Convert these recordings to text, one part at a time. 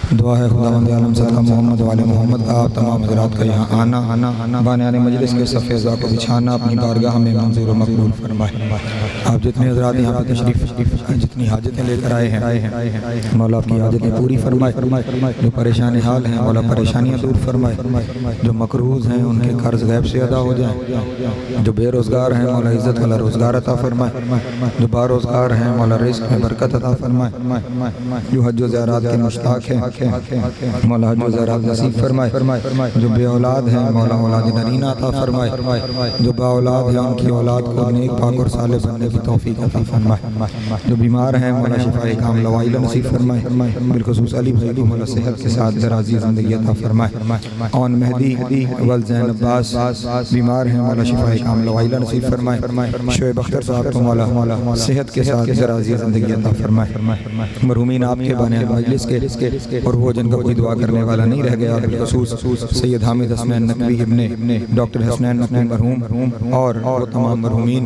दुआ है खुदावंद आलम सल्लल्लाहु मोहम्मद वाले मोहम्मद आप तमाम हज़रात का यहाँ आना बानियाने मजलिस के सफ़ेज़ा को बिछाना अपनी बारगाह में मंजूर और मकबूल फरमाए। आप जितने हज़रात यहाँ पर तशरीफ़ जितनी हाजतें लेकर आए हैं मौला आपकी हाजतें पूरी फरमाए। जो परेशान हाल हैं मौला परेशानियाँ दूर फरमाए। जो मकरूज़ हैं उनके कर्ज़ गैब से अदा हो जाएँ। जो बेरोज़गार हैं मौला इज़्ज़त वाला रोज़गार अता फरमाए। जो बारोज़गार हैं मौला रिज़्क़ में बरकत अता फरमाए। जो हज व ज़ियारत के मुश्ताक हैं मौला हज व ज़ियारत नसीब फरमाए। जो बे औलाद हैं मौला औलाद नरीना अता फरमाए। जो बा औलाद हैं उनकी औलाद को नेक पाक और साले बनने की तौफीक अता फरमाए। जो बीमार हैं मौला शिफाए कामिला व आइला नसीब फरमाए। बिलखुसूस अली भाई को मौला सेहत के साथ दराज़ी ज़िंदगी अता फरमाए। औन मेहदी वल ज़ैन अब्बास बीमार हैं मौला शिफाए कामिला व आइला नसीब फरमाए। शोएब अख्तर साहब को मौला सेहत के साथ दराज़ी ज़िंदगी अता फरमाए। मरहूमीन आपके बने मजलिस के और वो जिनका कोई दुआ करने वाला नहीं रह गया बिलखुसूस सैयद हामिद हसनैन नकवी इब्ने डॉक्टर हसनैन नकवी मरहूम और वो तमाम मरहूमीन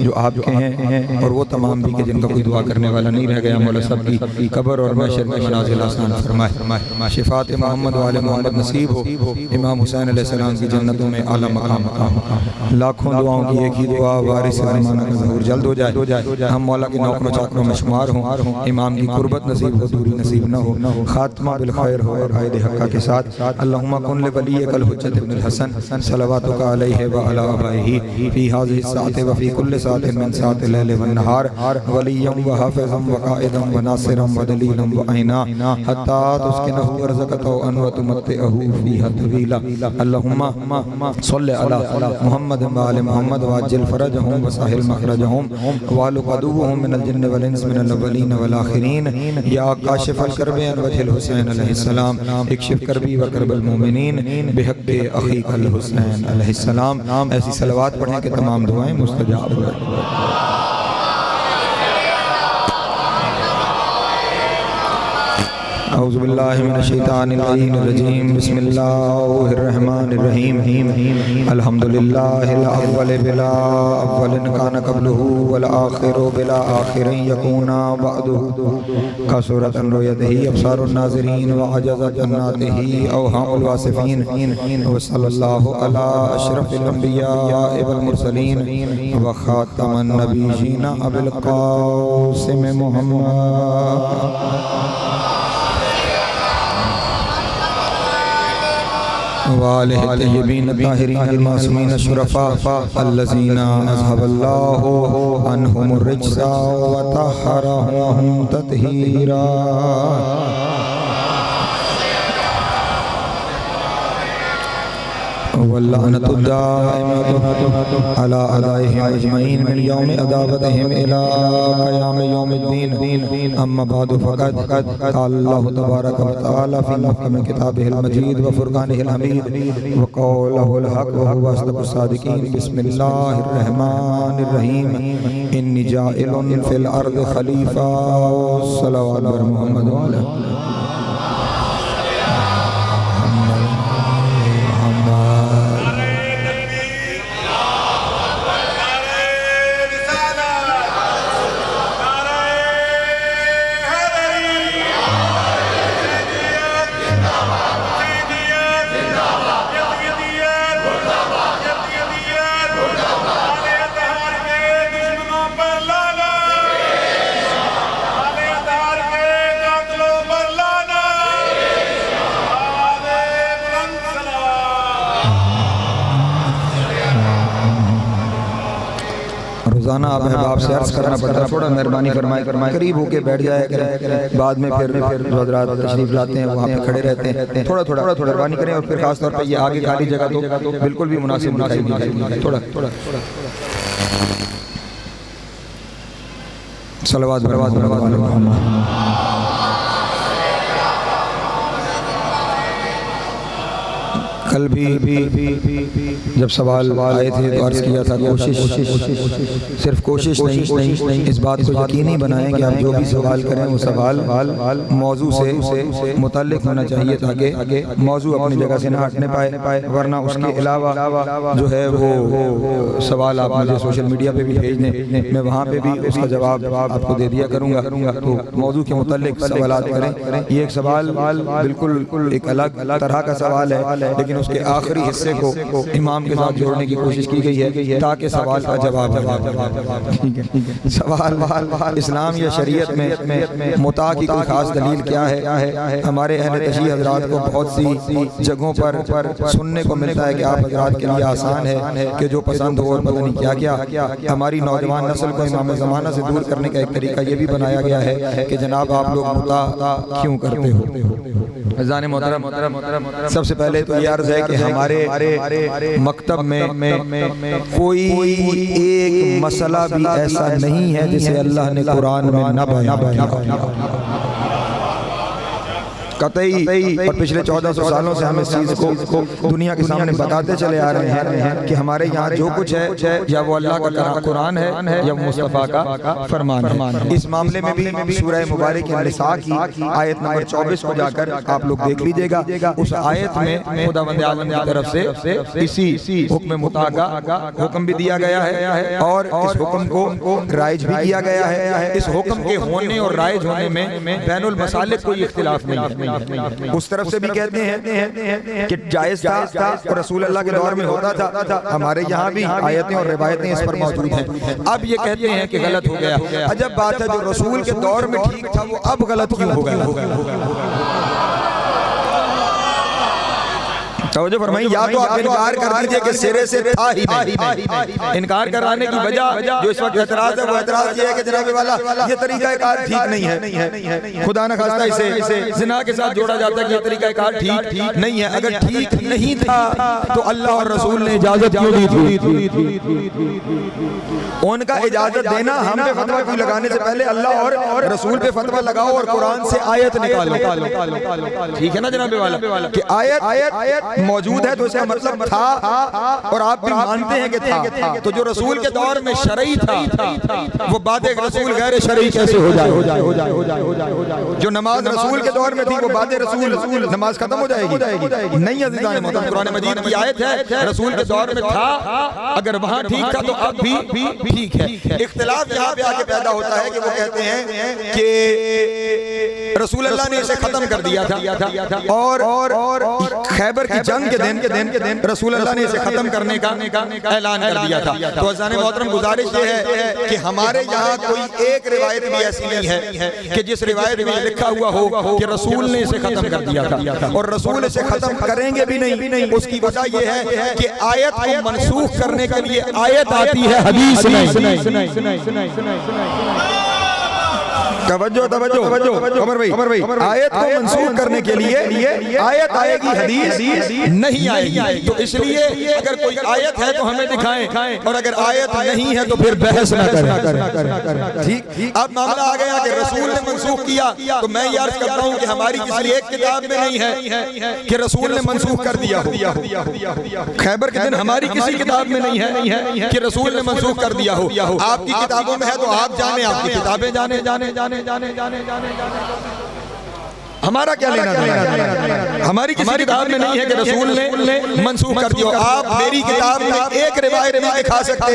जो आपके हैं और वो तमाम भी के जिनका कोई दुआ करने वाला नहीं रह गया मौला सब की कब्र और महशर में मनाज़िल आसान फरमाए। शिफात मोहम्मद वाले मोहम्मद नसीब हो। इमाम हुसैन अलैहिस्सलाम की जन्नतों में आला मकाम। लाखों दुआओं की एक ही दुआ वारिस ज़माना का ज़हूर जल्द हो जाए। हम मौला के नौकरों चाकरों में शुमार हों। इमाम की कुर्बत नसीब हो दूरी नसीब न हो। खात्मा बिल खैर हो और आयद हक्का के साथ। अल्लाहुम्मा कुन लि वलिय्यकल हुज्जत इब्नुल हसन सलवातुका अलैहि व अला आबाइही फी हाज़िहि साअति व फी कुल्लि साअतिन मिन साअति लैल व नहार वलिय्यम व हाफ़िज़म व क़ाइदम व नासिरम व दलीलम व ऐना हत्ता तुस्किनहु अर्ज़क़तहु अन व तुमत्तिअहु फ़ीहा तवीला। अल्लाहुम्मा सल्लि अला मुहम्मद व आलि मुहम्मद व अज्जिल फ़रजहुम व साहिल मख़रजहुम व अल क़दूहुम मिनल जिन्न वल इंस मिनल अव्वलीन वल आख़िरीन या काशिफ़ल कर्बि अन वजहिल हुसैन अलैहिस्सलाम इक्शिफ़ कर्बी व कर्बल मोमिनीन बिहक़्क़ि अख़ीकल हुसैन अलैहिस्सलाम। ऐसी सलवात पढ़ें कि तमाम दुआएं मुस्तजाब हो। औज़ु बिल्लाहि मिनश शैतानिर रजीम बिस्मिल्लाहिर रहमानिर रहीम अल्हम्दुलिल्लाहिल अव्वल बिला अव्वलिन कान क़ब्लुहु वल आख़िरु बिला आख़िरिन यकूना बअदुहु कसरत रुयतिही अब्सारुन नाज़िरीन व अजज़त जन्नातिही अवहामुल वासिफ़ीन व सल्लल्लाहु अला अशरफिल अंबिया वल मुरसलीन व ख़ातमन नबिय्यीन अबिल क़ासिम मुहम्मद वालिहि तय्यबीन ताहिरीन अल-मासूमीन शुरफ़ा अल्लज़ीना अज़हबल्लाहु अन्हुमुर रिज्सा व तहहरहुम तत्हीरा। वल्लअनतु दाइमतु अला अदाइहिम अजमईन मिन यौमि अदावतिहिम इला क़यामि यौमिद्दीन। अम्मा बअदु फ़क़द क़ाला अल्लाहु तबारक व तआला फ़ी मुहकमि किताबिहिल मजीद व फ़ुरक़ानिहिल हमीद व क़ौलुहुल हक़ व हुवा अस्दक़ुस सादिक़ीन। बिस्मिल्लाहिर रहमानिर रहीम इन्नी जाइलुन फ़िल अर्दि ख़लीफ़ा सल्लल्लाहु अलैहि मुहम्मद व अला रोज़ाना आप अहबाब से अर्ज़ करना पड़ता है थोड़ा मेहरबानी फरमाए करीब होके बैठ जाया करें। बाद में फिर जो हज़रात तशरीफ़ लाते हैं वहाँ पे खड़े रहते हैं। थोड़ा मेहरबानी करें और फिर खास तौर पर ये आगे खाली जगह तो बिल्कुल भी मुनासिब दिखाई नहीं देती। थोड़ा सलवात कल भी जब सवाल आए थे तो अर्ज़ किया था कोशिश, सिर्फ कोशिश नहीं, इस बात को यकीनी बनाएं कि आप जो भी सवाल करें वो सवाल मौजू से मुतल्लिक़ होना चाहिए, ताकि मौजू अपनी जगह से ना हटने पाए, वरना उसके अलावा जो है वो सवाल आप मुझे सोशल मीडिया पे भी भेज दें, मैं वहाँ पे भी उसका जवाब आपको दे दिया करूँगा। तो मौजू के मुतल्लिक़ सवाल करें। ये एक सवाल बिल्कुल एक अलग तरह का सवाल है, लेकिन उसके आखिरी हिस्से को इमाम के साथ जोड़ने की कोशिश की गई है ताकि सवाल का जवाब ठीक है। सवाल इस्लाम या शरीयत में मुता की कोई खास दलील क्या है? हमारे अहले तशरीह हज़रात को बहुत सी जगहों पर सुनने को मिलता है कि आप हज़रात के लिए आसान है कि जो पसंद हो और पता नहीं क्या। हमारी नौजवान नस्ल को इमाम ज़माना से दूर करने का एक तरीका ये भी बनाया गया है कि जनाब आप लोग मुता क्यों करते हो? अज़ान मोहतरम, सबसे पहले तो ये अर्ज़ है कि हमारे मकतब में कोई एक मसला भी ऐसा नहीं है जिसे अल्लाह ने कुरान में न बयान कतई। और पिछले 1400 सालों से हम इस चीज़ को दुनिया के सामने बताते चले आ रहे हैं कि हमारे यहाँ जो कुछ है या वो अल्लाह का कुरान है या मुस्तफ़ा का फरमान है। इस मामले में भी सूरह मुबारक निसा की आयत नंबर 24 को जाकर आप लोग देख लीजिएगा। उस आयत में खुदावंद आलम की तरफ से इसी हुक्म मुता का हुक्म भी दिया गया है और इस हुक्म को राइज भी किया गया है। इस हुक्म के होने और राइज होने में बैनुल मसालिक कोई इख्तिलाफ नहीं है। उस तरफ से भी कहते हैं कि जायज था और रसूल अल्लाह के दौर में होता था, हमारे यहाँ भी आयतें और रिवायतें इस पर मौजूद हैं। अब ये कहते हैं कि गलत हो गया। अजब बात है, जो रसूल के दौर में ठीक था वो अब गलत क्यों हो गया? तवज्जो फरमाइए। या तो आप इनकार कर दीजिए कि सिरे से था ही नहीं। इनकार कराने की वजह जो इस वक्त एतराज है वो एतराज ये है कि जनाब वाला ये तरीका कार ठीक नहीं है। खुदा न खास्ता इसे जिना के साथ जोड़ा जाता है कि ये तरीका कार ठीक नहीं है। अगर ठीक नहीं था तो अल्लाह और रसूल ने इजाजत क्यों दी थी? उनका इजाजत देना, हम पे फतवा क्यों लगाने से पहले अल्लाह और रसूल पे फतवा लगाओ और कुरान से आयत निकालो। ठीक है ना जनाब वाला कि आयत मौजूद है तो इसका मतलब था और आप भी मानते हैं कि था। तो जो रसूल के दौर में शरई था वो बात एक रसूल गैर शरई कैसे हो जाए? जो नमाज रसूल के दौर में थी वो बात रसूल नमाज खत्म हो जाएगी? नहीं अज़ीज़ान मोहतरम, कुरान मजीद की आयत है रसूल के दौर में था, अगर वहाँ ठीक था तो अब भी ठीक है। इख्तिलाफ यहाँ पे आके पैदा होता है कि वो कहते हैं कि रसूल अल्लाह ने इसे खत्म कर दिया था और खैबर की जंग के दिन रसूल अल्लाह ने इसे खत्म करने का ऐलान कर दिया था। तो अज़ान मोहतरम गुजारिश ये है कि हमारे यहाँ कोई एक रिवायत भी ऐसी नहीं है कि जिस रिवायत में लिखा हुआ हो कि रसूल ने इसे खत्म कर दिया था और रसूल इसे खत्म करेंगे भी नहीं। उसकी वजह यह है कि आयत को मनसूख करने के लिए आयत आती है, हदीस नहीं। तवज्जो उमर भाई, आयत को मंसूख करने के लिए आयत आएगी, हदीस नहीं आएगी। तो इसलिए अगर कोई आयत है तो हमें दिखाएं और अगर आयत नहीं है तो फिर बहस न करें। ठीक, अब मामला आ गया कि रसूल ने मंसूख किया, तो मैं ये अर्ज करता हूँ कि हमारी किसी एक किताब में नहीं है कि रसूल ने मंसूख कर दिया हो। खैबर के दिन हमारी किसी किताब में नहीं है कि रसूल ने मंसूख कर दिया हो। आपकी किताबों में है तो आप जाने, आपकी किताबें जाने। हमारा क्या लेना देना? हमारी किसी किताब में नहीं है कि रसूल ने मंसूख कर दिया। आप मेरी किताब में एक रिवायत नहीं दिखा सकते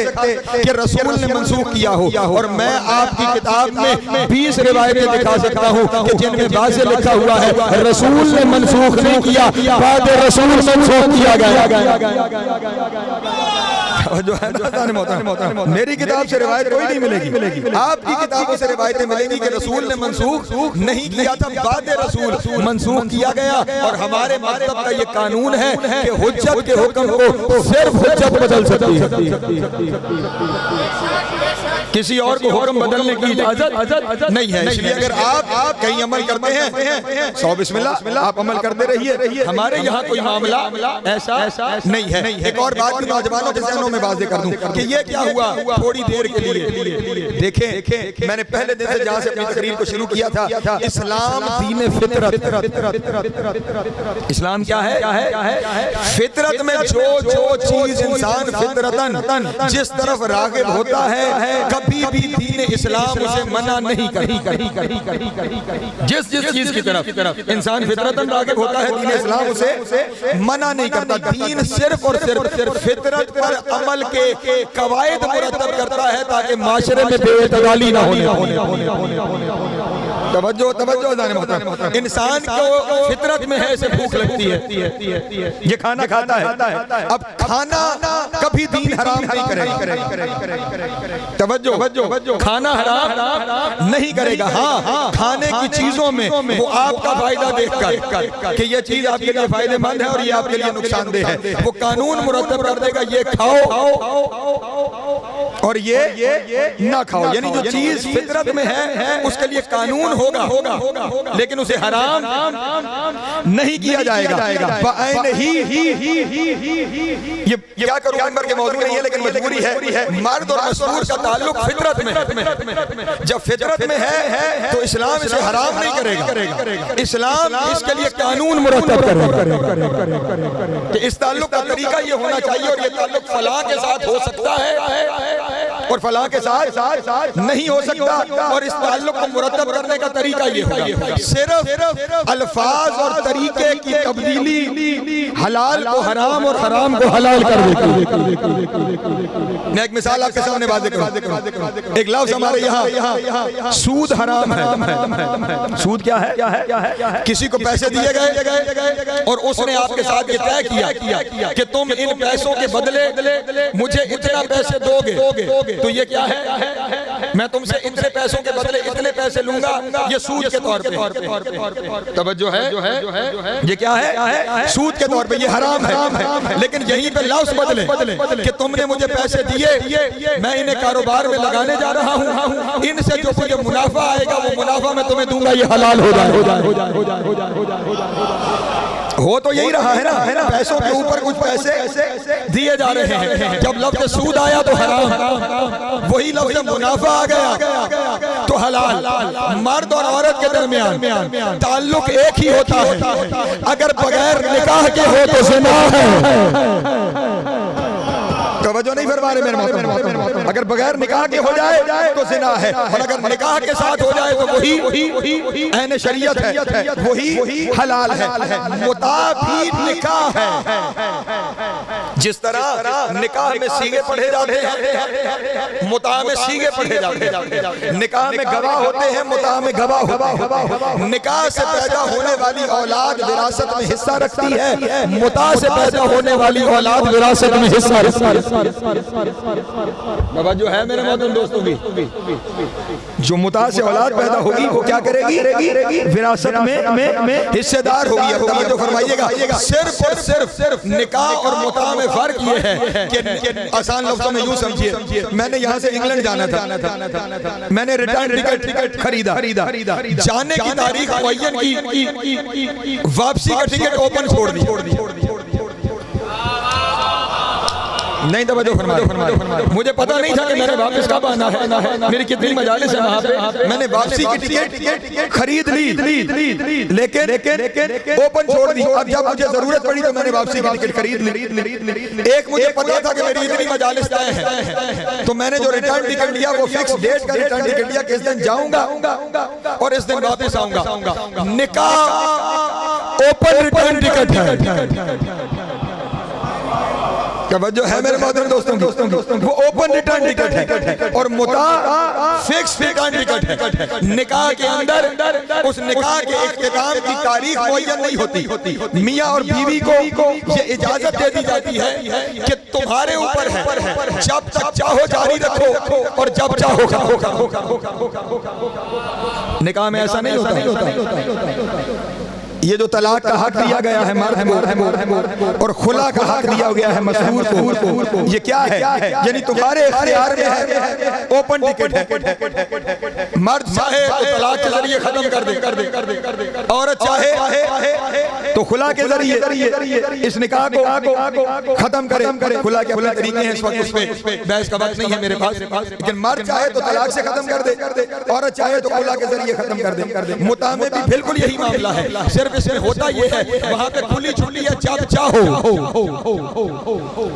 कि रसूल ने मंसूख किया हो, और मैं आपकी किताब में 20 रिवायतें दिखा सकता हूँ कि जिनमें वाज़ेह लिखा हुआ है रसूल ने मंसूख नहीं किया, बाद रसूल मंसूख किया गया। जो है मेरी किताब से रिवायत कोई नहीं मिलेगी। आपकी किताबों से रिवायतें मिलेंगी कि रसूल ने मंसूख नहीं किया था, बाद रसूल मंसूख किया गया। और हमारे मज़हब का ये कानून है कि हुज्जत के हुक्म को सिर्फ हुज्जत बदल सकती है। किसी और को हुक्म बदलने की इजाजत नहीं है। इसलिए अगर आप कहीं अमल करते हैं, सौ बिस्मिल्लाह, आप अमल करते रहिए। हमारे यहाँ कोई मामला ऐसा नहीं है। एक और बात भी नौजवानों के ज़हनों में वाज़ेह कर दूं कि ये क्या हुआ थोड़ी देर के लिए। देखें, मैंने पहले दिन से जहाँ से अपनी तकरीर को शुरू किया था, इस्लाम दीन फितरत। इस्लाम क्या है? फितरत में जो चीज इंसान फितरतन जिस तरफ राग़िब होता है, कभी भी दीन इस्लाम उसे मना नहीं करती। जिस चीज की तरफ इंसान फितरतन राग़िब होता है, दीन इस्लाम उसे मना नहीं करता। दीन सिर्फ और सिर्फ फितरत पर अमल के कवायद मुरत्तब करता है ताकि माशरे में बेइतदाली ना होने। तवज्जो इंसान को फितरत में है इसे भूख लगती है, ये खाना खाता है। अब खाना कभी दीन हराम नहीं करेगा। तवज्जो खाना हराम नहीं करेगा। हाँ, खाने की चीजों में वो आपका फायदा देखकर कि ये चीज आपके लिए फायदेमंद है और ये आपके लिए नुकसानदेह है, वो कानून मुरत्तब कर देगा, ये खाओ और ये ना खाओ। यानी जो चीज फितरत में है उसके लिए कानून होगा, लेकिन उसे हराम नहीं किया जाएगा। ये क्या करूं, मेंबर के मौजूद नहीं है लेकिन मजबूरी है। मर्द और मस्तूर का ताल्लुक फितरत में, जब फितरत में है तो इस्लाम इसे हराम नहीं करेगा। इस्लाम इसके लिए कानून मुरत्तब करेगा कि इस ताल्लुक का तरीका ये होना चाहिए और ये ताल्लुक फलां के साथ हो सकता है और फलां के साथ नहीं हो सकता, और इस ताल्लुक को मुरत्तब करने का तरीका ये होगा। सिर्फ अल्फाज और तरीके की तब्दीली हलाल को हराम और हराम को हलाल कर देगी। मैं एक मिसाल आपके सामने वाज़ेह करूं। एक लफ्ज़ हमारे यहाँ सूद हराम है। सूद क्या है? किसी को पैसे दिए गए और उसने आपके साथ ये तय किया कि तुम इन पैसों के बदले मुझे इतना पैसे दोगे, तो ये क्या है? मैं तुमसे इतने पैसों के बदले इतने पैसे लूंगा, ये सूद के तौर पे। तवज्जो है, ये क्या है? सूद के तौर पे, ये हराम है। लेकिन यहीं पे लफ्ज़ बदले कि तुमने मुझे पैसे दिए, मैं इन्हें कारोबार में लगाने जा रहा हूँ, इनसे जो मुझे मुनाफा आएगा वो मुनाफा मैं तुम्हें दूंगा, ये हलाल हो हो तो यही रहा है ना। पैसों के ऊपर कुछ पैसे दिए जा रहे हैं। जब लफ्ज़ सूद आया तो हराम, वही लफ्ज़ मुनाफा आ गया तो हलाल। मर्द और औरत के दरमियान ताल्लुक एक ही होता है, अगर बगैर निकाह के हो तो ज़िना है। तवज्जो नहीं फरमा रहे मेरे मोहतरम। अगर बगैर निकाह के हो जाए तो ज़िना है, और अगर निकाह के साथ हो जाए तो वही ऐन शरीयत है, वही हलाल है। मुताबिक निकाह है। जिस तरह निकाह में सीगे पढ़े जाते हैं, मुताह में सीगे पढ़े जाते हैं। निकाह में गवाह होते हैं, मुताह में गवाह। निकाह से पैदा होने वाली औलाद विरासत में हिस्सा रखती है, मुताह से पैदा होने वाली औलाद विरासत में हिस्सा बाबा जो है मेरे मोहतरम दोस्तों की, जो मुताह से औलाद पैदा होगी वो क्या करेगी? विरासत में हिस्सेदार होगी। अब तवज्जो फरमाइएगा, सिर्फ और सिर्फ निकाह और मुताह में फर्क ये है कि आसान लफ्ज़ों में यूं समझिए, मैंने यहाँ से इंग्लैंड जाना था, मैंने रिटर्न टिकट खरीदा, जाने की तारीख मुअय्यन की, वापसी का टिकट ओपन छोड़ दी। नहीं तवज्जो फरमाइए, मुझे पता नहीं था कि मैंने वापस कब आना है, मेरी कितनी मजालिस है वहाँ पे। मैंने वापसी की टिकट खरीद ली, लेकिन ओपन छोड़ दी। अब जब मुझे जरूरत पड़ी तो मैंने वापसी की टिकट खरीद ली। एक मुझे पता था कि मेरी इतनी मजालिस तय है, तो मैंने जो रिटर्न टिकट लिया वो फिक्स डेट का रिटर्न टिकट लिया कि इस दिन जाऊंगा और इस दिन वापस आऊंगा। निकाह ओपन रिटर्न टिकट है। तवज्जो है मेरे मोहतरम दोस्तों की, वो ओपन रिटर्न टिकट है और मुताह फिक्स रिटर्न टिकट है। निकाह के अंदर उस निकाह के इख्तिताम की तारीख मुअय्यन नहीं होती। मियाँ और बीवी को ये इजाजत दे दी जाती है कि तुम्हारे ऊपर है, जब तक चाहो जारी रखो और जब चाहो खाओ। निकाह में ऐसा नहीं होता। ये जो तलाक का हक दिया गया है मर्द और खुला का हक दिया गया है मसरूर को, ये क्या है? यानी तुम्हारे इख्तियार में है, ओपन टिकट है। मर्द चाहे तो तलाक के जरिए खत्म कर दे, औरत चाहे तो खुला के जरिए इस निकाह को खत्म करे। खुला के अपने तरीके हैं, इस वक्त उस पे बहस का वक्त नहीं है मेरे पास, लेकिन मर्द चाहे तो तलाक से खत्म कर दे, औरत चाहे तो खुला के जरिए खत्म कर दे। मुता में भी बिल्कुल यही मामला है, सिर्फ इसमें होता ये है वहां पे खुली छुट्टी है जब चाहो,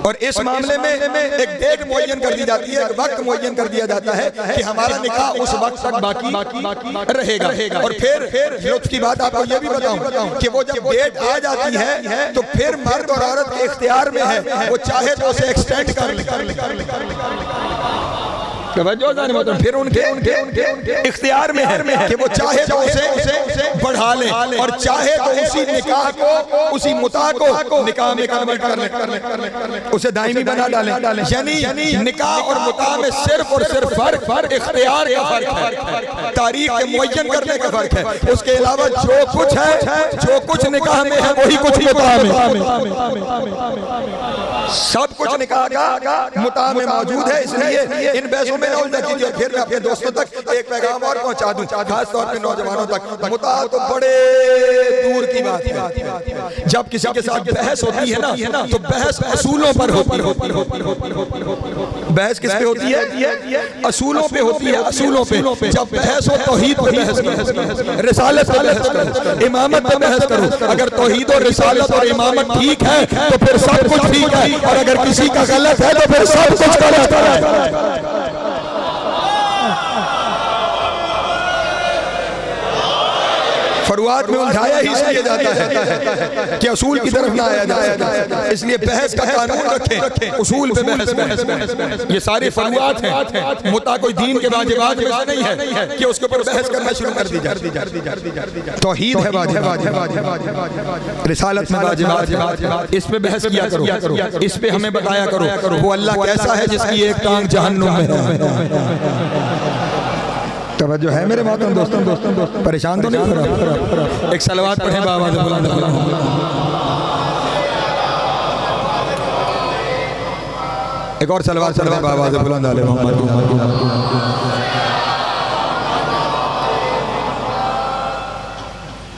और इस मामले में एक डेट मुअय्यन कर दी जाती है, एक वक्त मुअय्यन कर दिया जाता है कि हमारा निकाह उस वक्त तक बाकी रहेगा। और फिर लुत्फ की बात आपको ये भी बताऊं कि वो जब डेट आ जाती है तो फिर मर्द और औरत के इख्तियार में है, वो चाहे तो उसे एक्सटेंड कर ले, फिर उनके इख्तियार में है कि वो चाहे तो उसे बढ़ा ले और चाहे तो उसी निकाह को, उसी मुता को निकाह में कन्वर्ट कर ले, उसे दायमी बना डाले। यानी निकाह और मुता में सिर्फ और सिर्फ फर्क इख्तियार का फर्क है, तारीख के मुअय्यन करने का फर्क है। उसके अलावा जो कुछ है, जो कुछ निकाह में है वही कुछ मुता में, सब कुछ निकाह का मुता में मौजूद है। इसलिए इन बहसों में न उलझा कीजिए। फिर मैं अपने दोस्तों तक एक पैगाम और पहुंचा दूं, खास तौर पे नौजवानों तक, मुता तो बड़े दूर की बात है। जब किसी के साथ बहस होती है ना तो बहस असूलों पर होती है। बहस किस पे होती है? असूलों पे होती है, असूलों पे। जब बहस हो तौहीद पे बहस करो, रिसालत पे बहस करो, इमामत पे बहस करो। अगर तौहीद और रिसालत और इमामत ठीक है तो फिर सब कुछ ठीक है, और अगर किसी का गलत है तो फिर सब कुछ गलत है। फरुआत में उलझाया ही इसलिए जाता है कि असूल की तरफ ना आया जाए, इसलिए बहस का कानून रखें, उसूल पे बहस। ये सारी फरुआत हैं, मुता कोई दीन के वाजिबात में से नहीं है कि उसके ऊपर बहस करना शुरू कर दी जाए। तौहीद है वाजिब, रिसालत में वाजिबात, इस पे बहस किया करो, इस पे हमें बताया करो वो अल्लाह कैसा है जिसकी एक टांग जहन्नुम में है। तवज्जो है मेरे मोहतरम दोस्तों, परेशान तो नहीं हो रहा? एक सलवात पढ़ें बाबा से बुलंद। एक और सलवात पढ़ें बाबा से बुलंद आले मोहम्मद।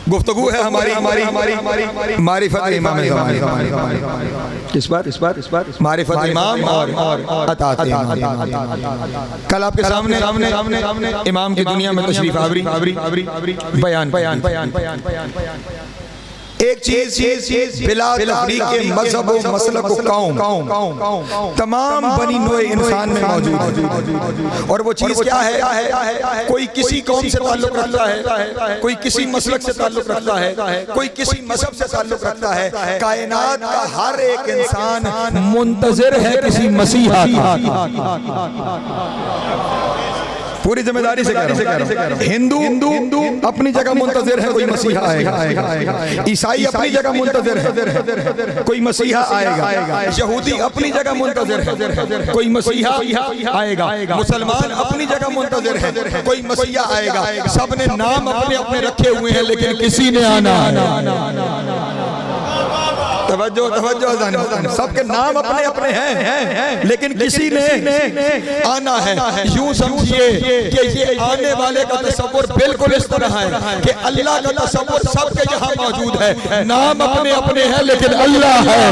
गुफ्तगू है हमारी मारिफत इमाम ज़माने, किस बार मारिफत इमाम और अतात इमाम। कल आपके सामने इमाम की दुनिया में तशरीफ आवरी बयान एक चीज बिला तफरीक के मजहब व मसलक व कौम तमाम बनी नोए इंसान में मौजूद है। और वो चीज क्या है? कोई किसी कौम से ताल्लुक रखता है, कोई किसी मसलक से ताल्लुक रखता है, कोई किसी मजहब से ताल्लुक रखता है। कायनात का हर एक इंसान मुंतज़िर है किसी मसीहा पूरी जिम्मेदारी से कह रहा हूं। हिंदू अपनी जगह मुंतज़िर है, कोई मसीहा आएगा। ईसाई अपनी जगह मुंतज़िर है, कोई मसीहा आएगा। यहूदी अपनी जगह मुंतज़िर है, कोई मसीहा आएगा। मुसलमान अपनी जगह मुंतज़िर है, कोई मसीहा आएगा। सबने नाम अपने अपने रखे हुए हैं, लेकिन किसी ने आना तवज्जो सबके नाम अपने अपने हैं, लेकिन किसी ने आना है। यूं समझिए कि ये आने वाले का तसव्वुर बिल्कुल इस तरह है कि अल्लाह का तसव्वुर सबके यहाँ मौजूद है। नाम अपने अपने हैं, लेकिन अल्लाह है।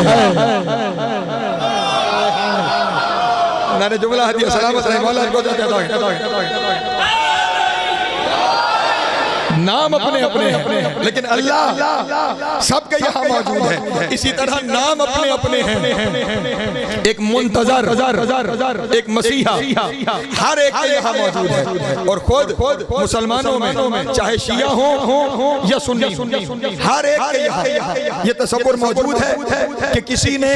मैंने जुमला दिया, सलामत रहे मौला को। नाम अपने अपने हैं, लेकिन अल्लाह सबके यहाँ मौजूद है। इसी तरह नाम अपने अपने हैं। एक मुंतज़र, एक मसीहा हर एक के यहाँ मौजूद है। और खुद मुसलमानों में चाहे शिया हो या सुन्नी, हर एक के यहाँ ये तसव्वुर मौजूद है कि किसी ने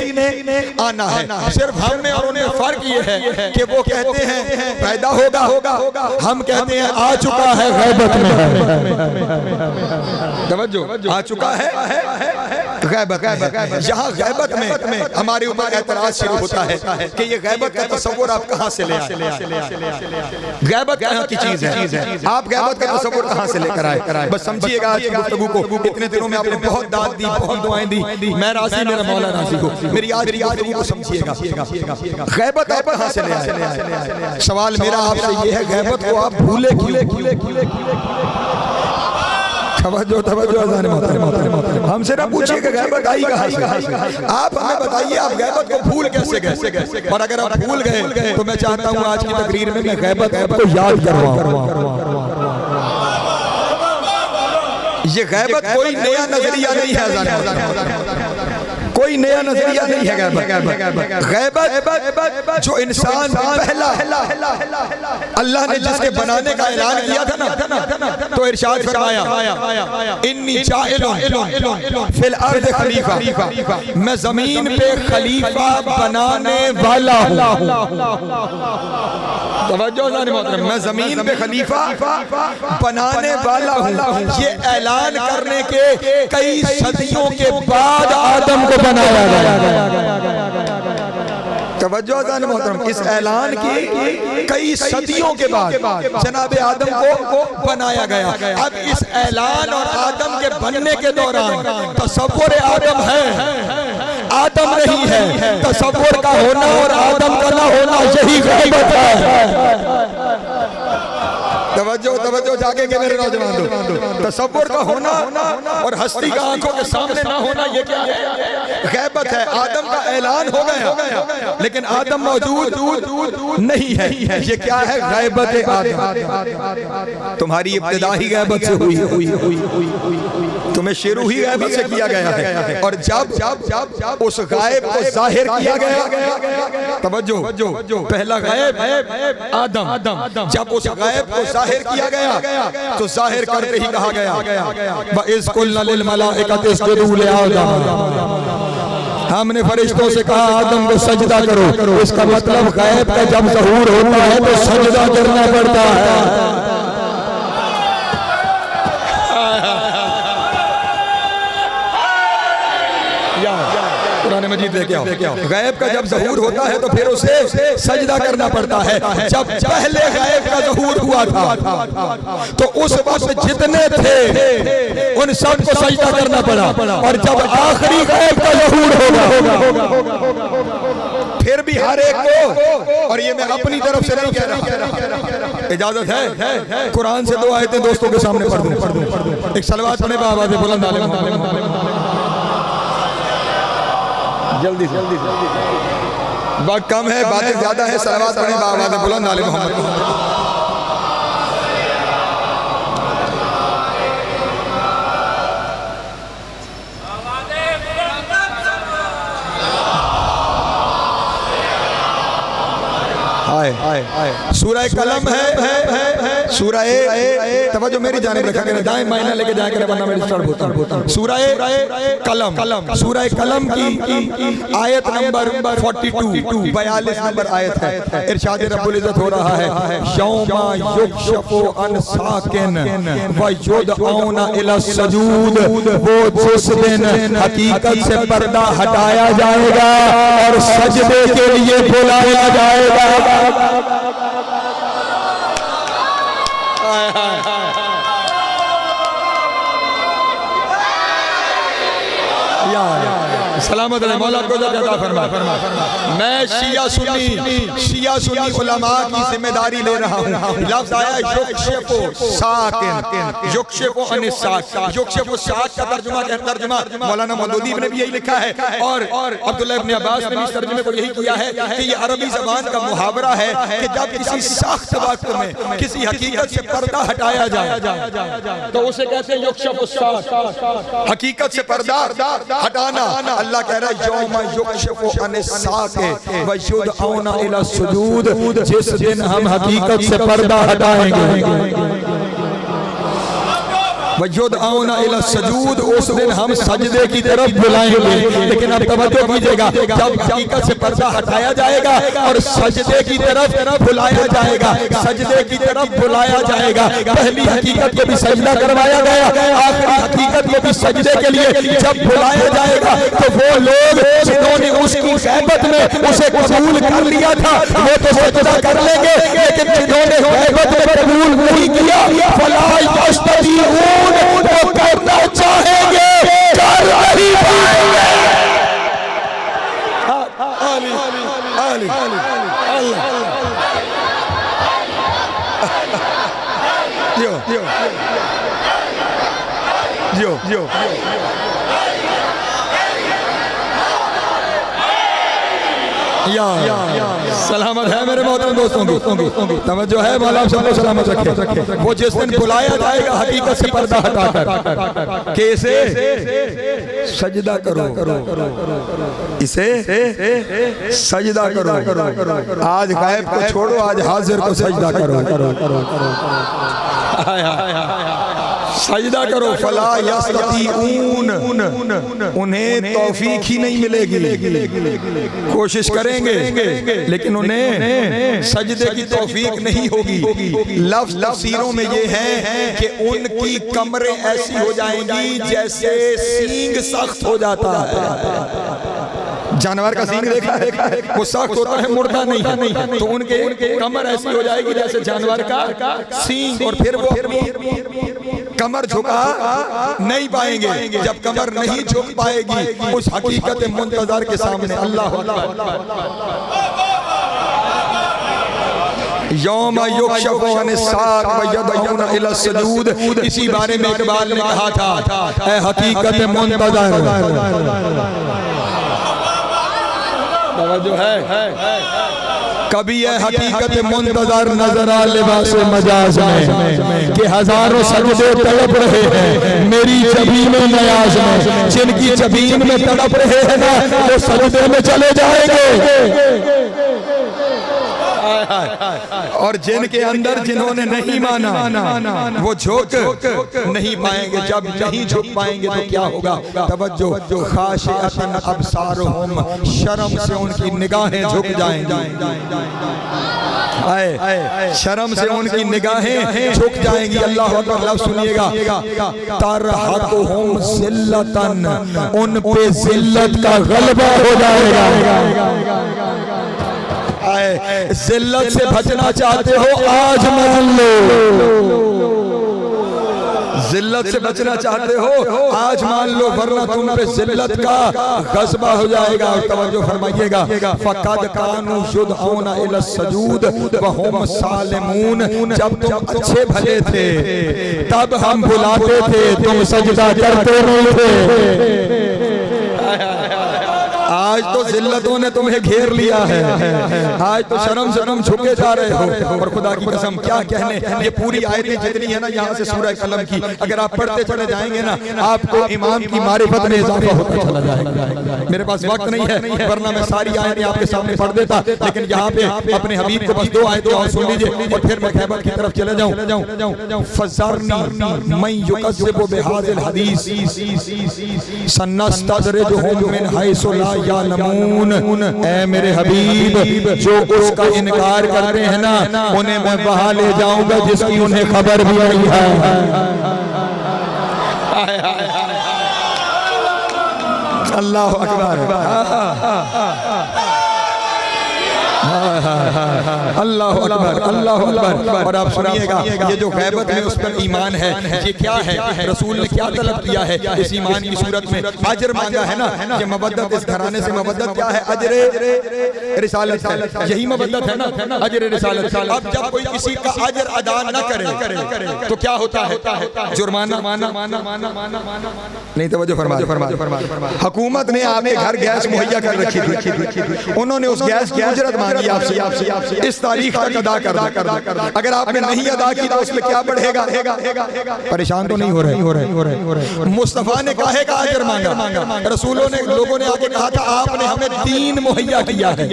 आना है। सिर्फ हम में और उन्हें फर्क ये है कि वो कहते हैं पैदा होगा, हम कहते हैं आ चुका है, गैबत में है। तवज्जो आ चुका है गैबत। यहाँ गैबत में हमारे ऊपर एतराज शुरू होता है कि ये गैबत का तसव्वुर आप कहाँ से ले आए। गैबत कहाँ की चीज है, आप गैबत का तसव्वुर कहाँ से लेकर आए। बस समझिएगा आज की गुफ्तगू को। इतने दिनों में आपने बहुत दाद दी, बहुत दुआएं दी। मैं राजी, मेरा मौला राजी हो। मेरी आज की गुफ्तगू को समझिएगा। गैबत आप कहाँ से ले आए। सवाल मेरा आपसे ये है, गैबत को आप भूले क्यों। हमसे ना पूछिए कि गैबत आई कहाँ से, आप हमें बताइए आप गैबत को भूल कैसे गए। और अगर आप भूल गए तो मैं चाहता हूँ आज की तकरीर में मैं गैबत को याद करवाऊं। ये गैबत कोई नया नजरिया नहीं है, कोई नया नजरिया नहीं है। गैबत जो इंसान पहला अल्लाह ने जिसके बनाने का ऐलान किया था ना, तो इरशाद फरमाया इन्नी जाइलुन फिल अर्द खलीफा, मैं जमीन पे खलीफा बनाने वाला हूँ। मैं जमीन पे खलीफा बनाने वाला हूँ। ये ऐलान करने के कई सदियों के बाद आदम को बनाया गया। तवज्जो अज़ान मोहतरम, इस ऐलान की कई सदियों के बाद जनाब आदम को बनाया गया। अब इस ऐलान और आदम के बनने के दौरान तसव्वुर आदम है, आदम नहीं है। तसव्वुर का होना और आदम का ना होना यही गैबत है। तवज्जो जाके के मेरे नौजवान लोग, तसव्वुर का होना और हस्ती का आंखों के सामने ना होना ये क्या है, गैबत है। आदम का ऐलान हो गया लेकिन आदम मौजूद नहीं है। ये क्या है, गैबत आदम। तुम्हारी इब्तिदा ही गैबत से हुई, तुम्हें शुरू ही गैबत से किया गया है। और जब उस गायब को जाहिर किया गया, तवज्जो, पहला गायब आदम, जब उस गायब को जाहिर किया गया तो जाहिर करते ही कहा गया वइज़ कुल्ना लिल मलाइकति इसजुदू li आदम, हमने फरिश्तों से कहा आदम को सजदा करो। इसका मतलब गायब का जब ज़हूर होता है तो सजदा करना पड़ता है। कुरान मजीद लेके आओ। गायब का जब ज़हूर होता है तो फिर उसे सजदा करना पड़ता है। जब पहले गायब का ज़हूर हुआ था तो उस वक्त जितने थे उन सबको सजदा करना पड़ा। और जब आखिरी गायब का ज़हूर होगा फिर भी हर एक को, और ये मैं अपनी तरफ से नहीं कह रहा, इजाजत है कुरान से दो आयतें दोस्तों के सामने पढ़ दूं। एक सलवात पढ़े बाबा से बुलंद आले जल्दी से, वक्त कम है, बातें ज्यादा है। सलवात पढ़े बाबा से बुलंद आले मोहम्मद। सूरह कलम है, सूरह तवज्जो मेरी जानिब रखा करें, दाएं मायना लेके जाया करें वरना मैं डिस्टर्ब होता हूं। सूरह कलम, सूरह कलम की आयत नंबर 42 42 नंबर आयत है। इरशाद रब्बुल इज्जत हो रहा है यौमा युक्शफु अन साकिन व युदऔना इला सजूद, वो जिस दिन हकीकत से पर्दा हटाया जाएगा और सजदे के लिए बुलाया जाएगा। सलामत रहे मौला को ज़िंदा फरमा। मैं शिया सुन्नी उलमा की जिम्मेदारी ले रहा हूँ। लफ्ज़ आया युक्शिफु साकिन, युक्शिफु अन साकिन, युक्शिफु साकिन का तर्जुमा मौलाना मौदूदी ने भी यही लिखा है और अब्दुल्लाह इब्न अब्बास ने भी इस तर्जुमे को यही किया है कि ये अरबी ज़बान का मुहावरा है कि जब किसी सख्त वक्त में किसी हकीकत से पर्दा हटाया जाए तो उसे कहते हैं युक्शिफु साकिन, हकीकत से पर्दा हटाना। अल्लाह कह रहा है यौमा युक्शफु अन साकिन व युदऔना इला सुजूद, जिस दिन हम हकीकत से पर्दा हटाएंगे। वयुदऔना इला सजूद, उस दिन हम सजदे की तरफ बुलाएंगे। लेकिन अब तवज्जो कीजिएगा, जब हकीकत से पर्दा हटाया जाएगा और सजदे की तरफ बुलाया जाएगा, सजदे की तरफ बुलाया जाएगा। पहली हकीकत को भी सजदा करवाया गया, आखिरी हकीकत को भी सजदे के लिए जब बुलाया जाएगा तो वो लोग जिन्होंने उसकी गैबत में उसे कबूल कर लिया था वो तो सजदा कर लेंगे, लेकिन जिन्होंने गैबत में कबूल नहीं किया फला यस्ततीऊन, वो करना चाहेंगे कर नहीं पाएंगे। सलामत है मेरे मोहतरम दोस्तों की तवज्जो है, मौला आप सबको सलामत रखे। वो जिस दिन बुलाया जाएगा हकीकत से पर्दा हटाकर, कैसे सजदा करो, इसे सजदा करो। आज गायब को छोड़ो, आज हाजिर को सजदा करो। सजदा करो। फला यस्ततीऊन, उन्हें तौफीक ही नहीं मिलेगी, कोशिश करेंगे लेकिन उन्हें सजदे की तौफीक नहीं होगी। लफ्ज़ तफसीरों में ये है कि उनकी कमरें ऐसी हो जाएंगी जैसे सींग सख्त हो जाता है। जानवर का सींग देखा है, वो सख्त होता है, मुड़ता नहीं, तो उनके कमर ऐसी हो जाएगी जैसे जानवर का सींग, और फिर वो कमर झुका नहीं पाएंगे। जब कमर नहीं झुक पाएगी उस हकीकत मुंतज़र के सामने, अल्लाह यौम युक्शफु अनिस्साक व यदऊना इला सजूद, इसी बारे में इकबाल ने कहा था, ऐ हकीकत मुंतज़र, जो है कभी यह हकीकत मुंतज़र नजर आ लिबास मजाज में कि हजारों सजदे तड़प रहे हैं मेरी जबीन में नयाज में, जिनकी जबीन में तड़प रहे हैं ना वो सजदे में चले जाएंगे, और जिनके अंदर जिन्होंने नहीं माना वो झुक नहीं पाएंगे। जब नहीं झुक पाएंगे तो क्या होगा? तवज्जो, खाशिअतन अबसारुहुम, शर्म से उनकी निगाहें झुक जाएंगी। शर्म से उनकी निगाहें झुक जाएंगी। अल्लाह अकबर, लफ्ज़ सुनिएगा, तरहकुहुम ज़िल्लतन, उन पे ज़िल्लत का गलबा हो जाएगा। जिल्लत से बचना चाहते हो आज मान लो, जिल्लत से बचना चाहते हो आज मान लो, वरना तुम पे जिल्लत का गज़बा हो जाएगा। और तवज्जो फरमाइएगा, फ़क़द कानू युदऔना इला सजूद व हुम सालिमून, जब तुम अच्छे भले थे तब हम बुलाते थे, तुम सजदा करते नहीं थे। आज तो जिल्लतों ने तुम्हें घेर लिया है, आज तो शर्म से तुम झुके जा रहे हो। और खुदा की कसम क्या कहने, ये पूरी आयतें जितनी है ना यहाँ से सूरह कलम की, अगर आप पढ़ते चले जाएंगे ना आपको इमाम की मारिफत में इजाफा होता चला जाएगा। मेरे पास वक्त नहीं है वरना मैं सारी आयतें आपके सामने पढ़ देता, लेकिन यहाँ पे अपने हबीब को बस 2 आयतें और सुन लीजिए और फिर मैं खैबर की तरफ चले जाऊँ। फज़रनी मैं युकज़्ज़िबु बिहाज़िल हदीस सनस्तदरिजुहुम मिन हैसु ला यालमून, ऐ मेरे हबीब जो उसका इनकार करते हैं ना उन्हें मैं वहां ले जाऊंगा जिसकी उन्हें खबर भी नहीं है। अल्लाह अकबर, अल्लाह अकबर, अल्लाह अकबर। और आप सुनिएगा, ये जो गैबत में उस पर ईमान है ये क्या है, रसूल ने क्या तलब किया है इस ईमान की सूरत में? अजर मांगा है ना, ये मवद्दत, इस घराने से मवद्दत क्या है? अजर रिसालत है, यही मवद्दत है ना, अजर रिसालत। अब जब कोई किसी का अजर अदा न करे तो क्या होता है? जुर्माना। नहीं तवज्जो फरमा, हुकूमत ने आपके घर गैस मुहैया कर रखी थी, उन्होंने उस गैस की उजरत मांगी आपसे इस तारीख तक अदा कर। अगर आपने नहीं अदा की तो उसमें क्या बढ़ेगा? परेशान तो नहीं हो रहे? मुस्तफा ने काहे का अजर मांगा? रसूलों ने, लोगों ने आके कहा था आपने हमें दीन मुहैया किया है,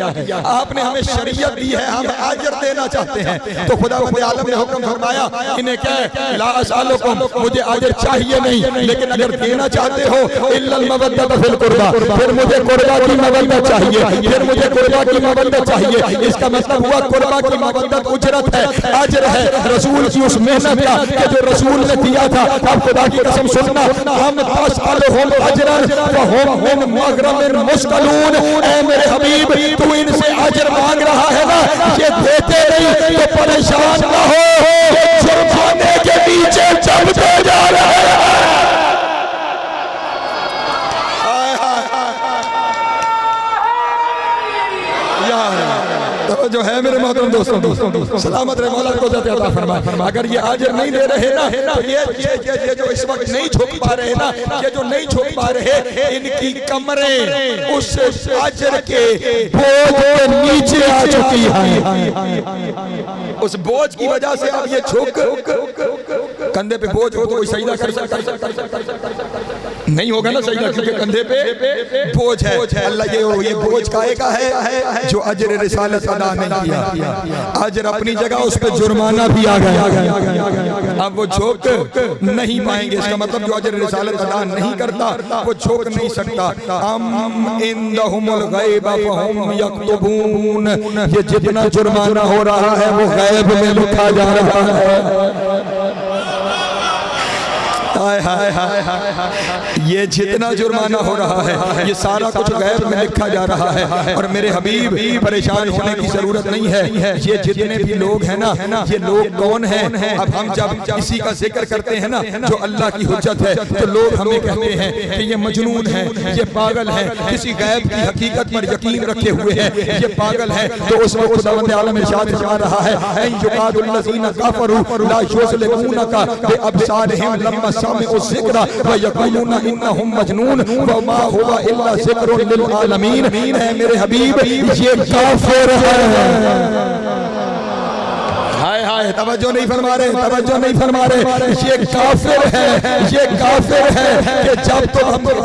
आपने हमें शरीयत दी है, हम अजर देना चाहते हैं। तो खुदा आलम ने हुक्म फरमाया इन्हें क्या ला असअलुकुम, मुझे अजर चाहिए नहीं, लेकिन अगर देना चाहते हो इल्लल मवद्दत फिल कुर्बा, फिर मुझे कुर्बा की मवद्दत चाहिए, फिर मुझे कुर्बा की मवद्दत चाहिए। इसका मतलब हुआ कुर्बा की मवद्दत उजरत है, अजर है रसूल की उस मेहनत का कि जो रसूल ने दिया था। अब खुदा की कसम सुनना, हम तसअलुहुम अजरन फहुम मिन मगरमिन मुस्कलून। ऐ मेरे हबीब, तू इनसे अजर मांग रहा है ना, ये देते नहीं तो परेशान ना हो, जुर्माने के नीचे चलते जा रहे हैं। तो जो है मेरे मोहतरम दोस्तों, सलामत रहे, मौला को ज़ाते अता फरमाए। अगर ये अजर नहीं दे रहे ना, तो ये जो इस वक्त नहीं झुक पा रहे ना, ये जो नहीं झुक पा रहे, इनकी कमरें उस अजर के बोझ के नीचे आ चुकी हैं। उस बोझ की वजह से अब ये झुक, कंधे पे बोझ हो तो कोई सजदा कर सकता नहीं होगा ना सजदा, क्योंकि कंधे पे बोझ है। अल्लाह ये बोझ काहे का है? जो अजर रिसालत अदा नहीं किया। अजर अपनी जगह, उस पर जुर्माना भी आ गया। अब वो झोंक नहीं पाएंगे। इसका मतलब जो अजर रिसालत अदा नहीं करता वो झोंक नहीं सकता। अम इंदहुमुल गैब फहुम यक्तुबून, ये जितना जुर्माना हो रहा है वो गैब में लिखा जा रहा है। ये जितना जुर्माना हो रहा है ये सारा कुछ गैब में लिखा जा रहा है। और मेरे हबीब, परेशान होने की जरूरत नहीं है। ये जितने भी लोग हैं ना, ये लोग कौन हैं? अब हम जब इसी का जिक्र करते हैं ना, जो अल्लाह की हुज्जत है, तो लोग हमें कहते हैं कि ये मजनून है, ये पागल है, किसी गैब की हकीकत पर यकीन रखे हुए हैं, ये पागल है। तो उस वक्त खुदावंद आलम इरशाद फरमा रहा है, ऐ युकादुल लज़ीना कफरू ला युज़लिकूनका बिअबसारिहिम लम्मा समिअु ज़िक्रा व यक़ूलूना इन्नहुम मजनून व मा हुवा इल्ला ज़िक्रुन लिल आलमीन। ऐ मेरे हबीब, ये काफिर है। हाय हाय, तवज्जो नहीं फरमा रहे, तवज्जो नहीं फरमा रहे। ये काफिर है, ये काफिर है कि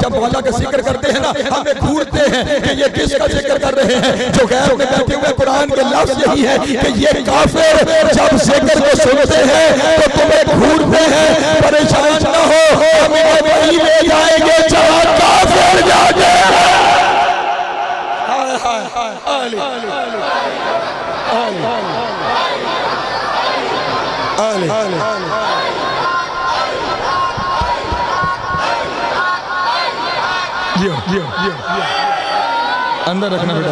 जब मौला का जिक्र करते हैं ना, हमें घूरते हैं कि ये किसका जिक्र कर रहे हैं। जो गैर में बैठे हुए कुरान के लफ्ज़ यही है कि ये काफिर जब जिक्र को सुनते हैं तो तुम्हें घूरते हैं। परेशान न हो, हमें वही ले जाएंगे जहाँ काफिर जाते हैं। हाय हाय हाय अंदर रखना बेटा,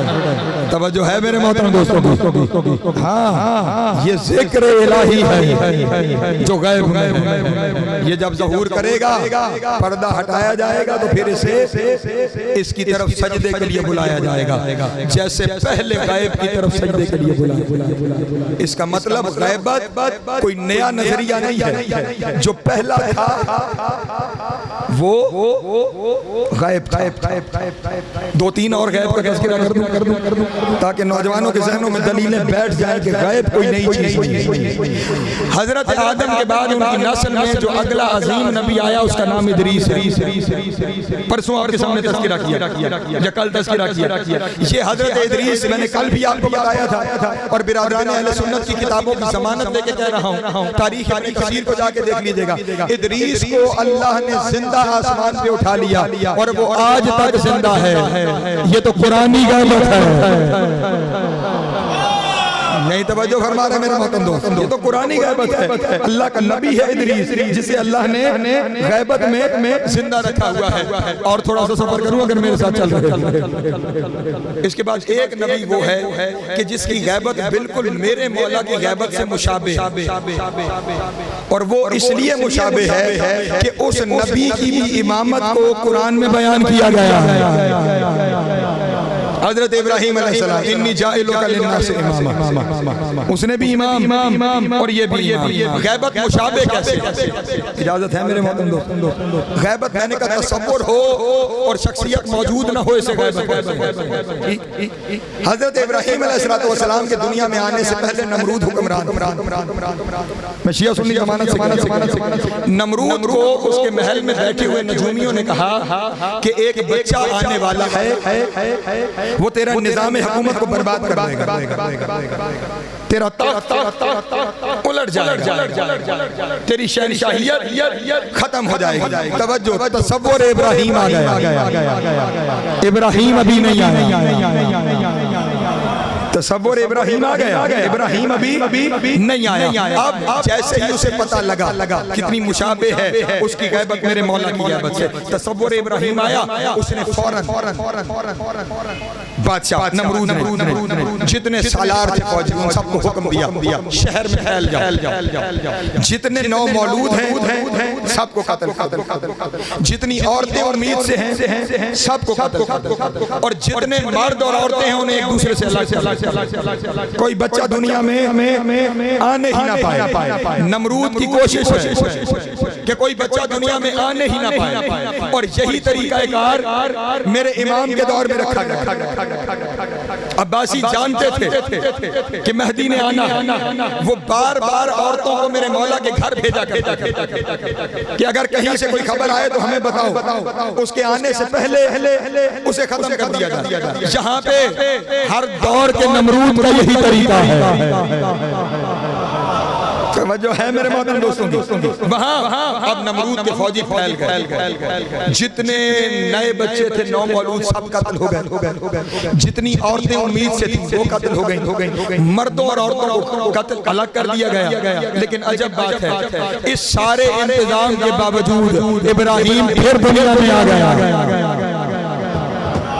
तवज्जो है मेरे मोहतरम दोस्तों। हाँ, ये जिक्र इलाही है जो गैब में, ये जब ज़हूर करेगा, पर्दा हटाया जाएगा तो फिर इसे इसकी तरफ सजदे के लिए बुलाया जाएगा, जैसे पहले गैब की तरफ सजदे के लिए बुलाया। इसका मतलब गैबत कोई नया नजरिया नहीं है। जो पहला था वो गैब था। दो तीन और गैब का तज़किरा कर दूं ताकि नौजवानों के ज़हनों में दलीलें बैठ जाएं कि गैब कोई नई चीज़ है। हजरत आदम के बाद उनकी नस्ल में जो अगला अजीम नबी आया उसका नाम इदरीस है। परसों आपके सामने तज़किरा किया या कल तज़किरा किया। ये हजरत इदरीस मैंने कल भी आपको बताया था और बिरादरान अहले सुन्नत की किताबों की ज़मानत लेके कह रहा हूँ। तारीख इब्न कसीर को जाके देख लीजिएगा। इदरीस को अल्लाह ने जिंदा आसमान पे उठा लिया और वो आज तक जिंदा है। ये तो कुरानी गैबत है। नहीं तवज्जो फरमा रहे मेरे मोहतरम दोस्त, ये तो कुरानी गैबत है। अल्लाह का नबी है इदरीस, जिसे अल्लाह ने गैबत में जिंदा रखा हुआ है। और थोड़ा सा सफर करूं अगर मेरे साथ चल रहे। इसके बाद एक नबी वो है कि जिसकी गैबत बिल्कुल मेरे मौला की गैबत से मुशाबे है। और वो इसलिए मुशाबे है कि उस नबी की भी इमामत को कुरान में बयान किया गया है। हजरत इब्राहिम अलैहिस्सलाम इन्नी जाइलुका लिन्नासि इमामा, उसने भी इमाम और ये भी इमाम। गैबत मुशाबे कैसे? इजाजत है मेरे मोहतरम दोस्तों, गैबत मैंने कहा तसव्वुर हो और शख्सियत मौजूद ना हो, इसे गैबत। हजरत इब्राहिम अलैहिस्सलाम के दुनिया में आने से पहले नमरूद हुक्मरान, मैं शिया सुन्नी जमानत से, नमरूद को उसके महल में बैठे हुए नजूमियों ने कहा कि एक बच्चा आने वाला है, वो तेरा निजाम हुकूमत को बर्बाद कर देगा, तेरा तख्त उलट जाएगा, तेरी शहनशाहियत खत्म हो जाएगी। तवज्जो, तसव्वुर इब्राहिम आ गया, इब्राहिम अभी नहीं आया। तसव्वुर इब्राहिम आ गया, इब्राहिम अभी नहीं आया। अब जैसे ही उसे पता लगा कितनी मुशाबे है उसकी गैबत मेरे मौला की गैबत से, तसव्वुर इब्राहिम आया, उसने फौरन बादशाह नमरूद जितने सालार थे फौजी उन सबको हुक्म दिया शहर में फैल जाओ, जितने नौ मौलूद हैं सबको कत्ल करो, जितनी औरतें उम्मीद से हैं सबको कत्ल करो, और जितने मर्द और औरतें हैं उन्हें एक दूसरे से अलग, कोई बच्चा दुनिया में आने ही ना पाए। नमरूद की कोशिश है कि कोई बच्चा दुनिया में आने ही ना पाए, और यही तरीका कार मेरे इमाम के दौर में रखा गया। अब्बासी जानते थे कि मेहदी ने आना, वो बार बार औरतों को मेरे मौला के घर भेजा करता कि अगर कहीं से कोई खबर आए तो हमें बताओ, उसके आने से पहले उसे खत्म कर दिया जाए। जहाँ पे हर दौर के नमरूद का यही तरीका है। जो है मेरे मोहतरम दोस्तों, वहाँ अब नमरूद के फौजी फैल गए, जितने नए बच्चे थे नौ मौलूद सब कत्ल हो गए, जितनी औरतें उम्मीद से थी वो कत्ल हो गई, मर्दों और औरतों को कत्ल अलग कर दिया गया। लेकिन अजब बात है, इस सारे इंतजाम के बावजूद इब्राहिम फिर दुनिया में आ गया।